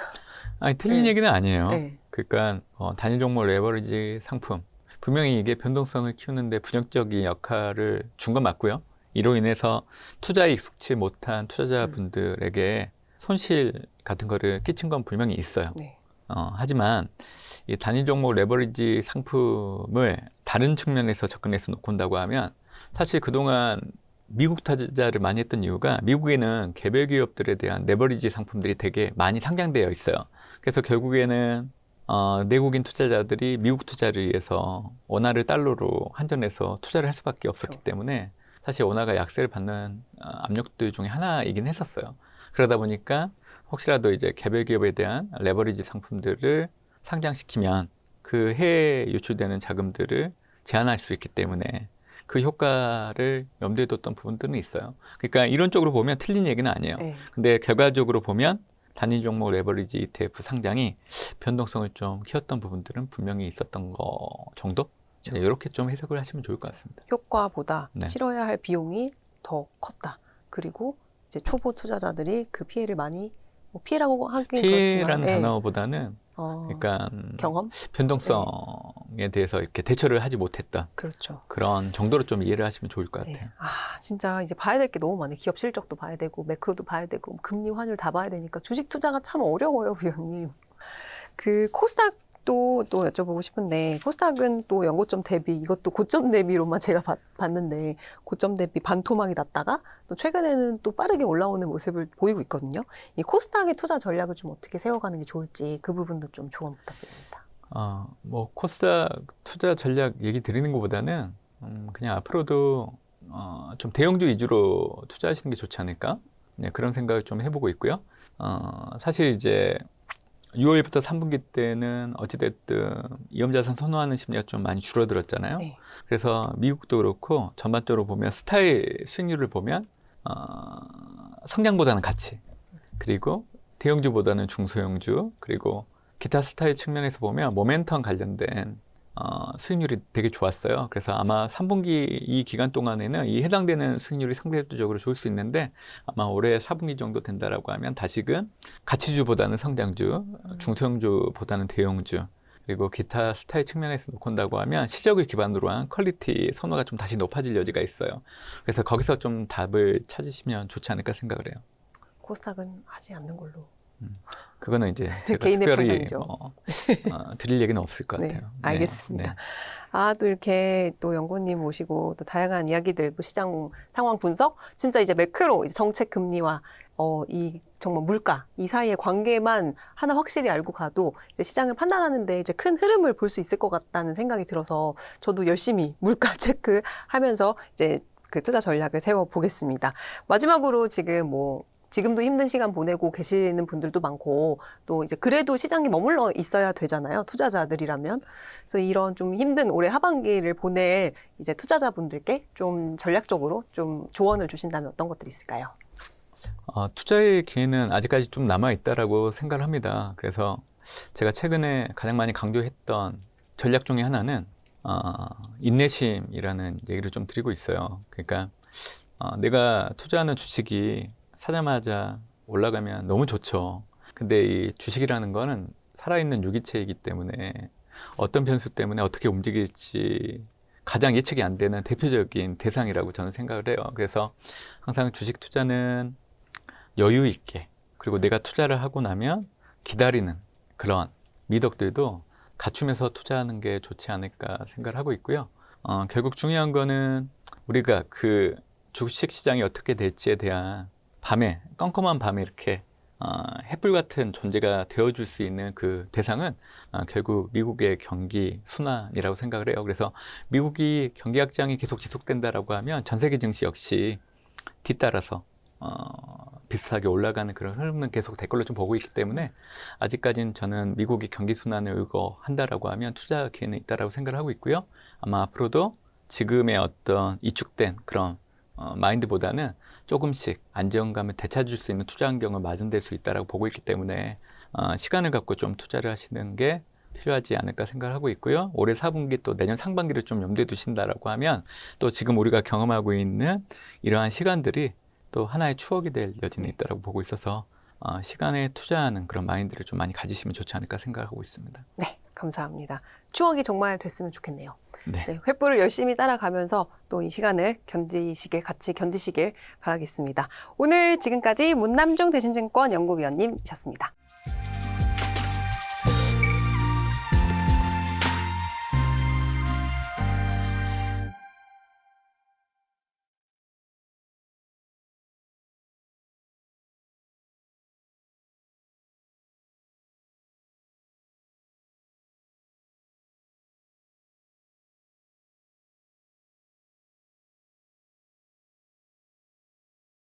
아니, 틀린 네. 얘기는 아니에요. 네. 그러니까 단일 종목 레버리지 상품 분명히 이게 변동성을 키우는데 부정적인 역할을 준 건 맞고요. 이로 인해서 투자에 익숙치 못한 투자자분들에게 손실 같은 거를 끼친 건 분명히 있어요. 네. 하지만 이 단일 종목 레버리지 상품을 다른 측면에서 접근해서 놓고 온다고 하면 사실 그동안 미국 투자를 많이 했던 이유가 미국에는 개별 기업들에 대한 레버리지 상품들이 되게 많이 상장되어 있어요. 그래서 결국에는 내국인 투자자들이 미국 투자를 위해서 원화를 달러로 환전해서 투자를 할 수밖에 없었기 때문에 사실 원화가 약세를 받는 압력들 중에 하나이긴 했었어요. 그러다 보니까 혹시라도 이제 개별 기업에 대한 레버리지 상품들을 상장시키면 그 해외에 유출되는 자금들을 제한할 수 있기 때문에 그 효과를 염두에 뒀던 부분들은 있어요. 그러니까 이론적으로 보면 틀린 얘기는 아니에요. 네. 근데 결과적으로 보면 단일 종목 레버리지 ETF 상장이 변동성을 좀 키웠던 부분들은 분명히 있었던 거 정도? 네, 이렇게 좀 해석을 하시면 좋을 것 같습니다. 효과보다 네. 치러야 할 비용이 더 컸다. 그리고 이제 초보 투자자들이 그 피해를 많이 피해라고 하긴 피해라는 그렇지만 단어보다는 그러니까 경험? 변동성에 대해서 이렇게 대처를 하지 못했던 그렇죠. 그런 정도로 좀 이해를 하시면 좋을 것 같아요. 네. 진짜 이제 봐야 될 게 너무 많아요. 기업 실적도 봐야 되고 매크로도 봐야 되고 금리 환율 다 봐야 되니까 주식 투자가 참 어려워요, 위원님. 그 코스닥도 또 여쭤보고 싶은데 코스닥은 또 연고점 대비 이것도 고점 대비로만 제가 봤는데 고점 대비 반토막이 났다가 또 최근에는 또 빠르게 올라오는 모습을 보이고 있거든요. 이 코스닥의 투자 전략을 좀 어떻게 세워가는 게 좋을지 그 부분도 좀 조언 부탁드립니다. 뭐 코스닥 투자 전략 얘기 드리는 것보다는 그냥 앞으로도 좀 대형주 위주로 투자하시는 게 좋지 않을까? 네, 그런 생각을 좀 해보고 있고요. 사실 이제 6월부터 3분기 때는 어찌됐든 위험자산 선호하는 심리가 좀 많이 줄어들었잖아요. 네. 그래서 미국도 그렇고 전반적으로 보면 스타일 수익률을 보면 성장보다는 가치, 그리고 대형주보다는 중소형주, 그리고 기타 스타일 측면에서 보면 모멘텀 관련된 수익률이 되게 좋았어요. 그래서 아마 3분기 이 기간 동안에는 이 해당되는 수익률이 상대적으로 좋을 수 있는데 아마 올해 4분기 정도 된다라고 하면 다시금 가치주보다는 성장주, 중소형주보다는 대형주, 그리고 기타 스타일 측면에서 놓고 온다고 하면 시적을 기반으로 한 퀄리티 선호가 좀 다시 높아질 여지가 있어요. 그래서 거기서 좀 답을 찾으시면 좋지 않을까 생각을 해요. 코스닥은 하지 않는 걸로. 그거는 이제 제가 개인의 특별히 판단이죠. 드릴 얘기는 없을 것 네, 같아요. 알겠습니다. 네. 또 이렇게 또 연구님 모시고 또 다양한 이야기들, 뭐 시장 상황 분석, 진짜 이제 매크로 이제 정책 금리와 이 정말 물가 이 사이의 관계만 하나 확실히 알고 가도 이제 시장을 판단하는데 이제 큰 흐름을 볼 수 있을 것 같다는 생각이 들어서 저도 열심히 물가 체크하면서 이제 그 투자 전략을 세워 보겠습니다. 마지막으로 지금도 힘든 시간 보내고 계시는 분들도 많고 또 이제 그래도 시장에 머물러 있어야 되잖아요. 투자자들이라면. 그래서 이런 좀 힘든 올해 하반기를 보낼 이제 투자자분들께 좀 전략적으로 좀 조언을 주신다면 어떤 것들이 있을까요? 투자의 기회는 아직까지 좀 남아있다라고 생각을 합니다. 그래서 제가 최근에 가장 많이 강조했던 전략 중에 하나는 인내심이라는 얘기를 좀 드리고 있어요. 그러니까 내가 투자하는 주식이 사자마자 올라가면 너무 좋죠. 근데 이 주식이라는 거는 살아있는 유기체이기 때문에 어떤 변수 때문에 어떻게 움직일지 가장 예측이 안 되는 대표적인 대상이라고 저는 생각을 해요. 그래서 항상 주식 투자는 여유 있게, 그리고 내가 투자를 하고 나면 기다리는 그런 미덕들도 갖추면서 투자하는 게 좋지 않을까 생각을 하고 있고요. 결국 중요한 거는 우리가 그 주식 시장이 어떻게 될지에 대한 밤에, 껌껌한 밤에 이렇게 햇불 같은 존재가 되어줄 수 있는 그 대상은 결국 미국의 경기 순환이라고 생각을 해요. 그래서 미국이 경기 확장이 계속 지속된다라고 하면 전 세계 증시 역시 뒤따라서 비슷하게 올라가는 그런 흐름은 계속 될 걸로 좀 보고 있기 때문에 아직까지는 저는 미국이 경기 순환을 의거한다라고 하면 투자 기회는 있다라고 생각을 하고 있고요. 아마 앞으로도 지금의 어떤 이축된 그런 마인드보다는 조금씩 안정감을 되찾을 수 있는 투자 환경을 마련될 수 있다라고 보고 있기 때문에 시간을 갖고 좀 투자를 하시는 게 필요하지 않을까 생각을 하고 있고요. 올해 4분기 또 내년 상반기를 좀 염두에 두신다라고 하면 또 지금 우리가 경험하고 있는 이러한 시간들이 또 하나의 추억이 될 여지는 있다라고 보고 있어서 시간에 투자하는 그런 마인드를 좀 많이 가지시면 좋지 않을까 생각하고 있습니다. 네, 감사합니다. 추억이 정말 됐으면 좋겠네요. 네. 네, 횃불을 열심히 따라가면서 또 이 시간을 같이 견디시길 바라겠습니다. 오늘 지금까지 문남중 대신증권 연구위원님이셨습니다.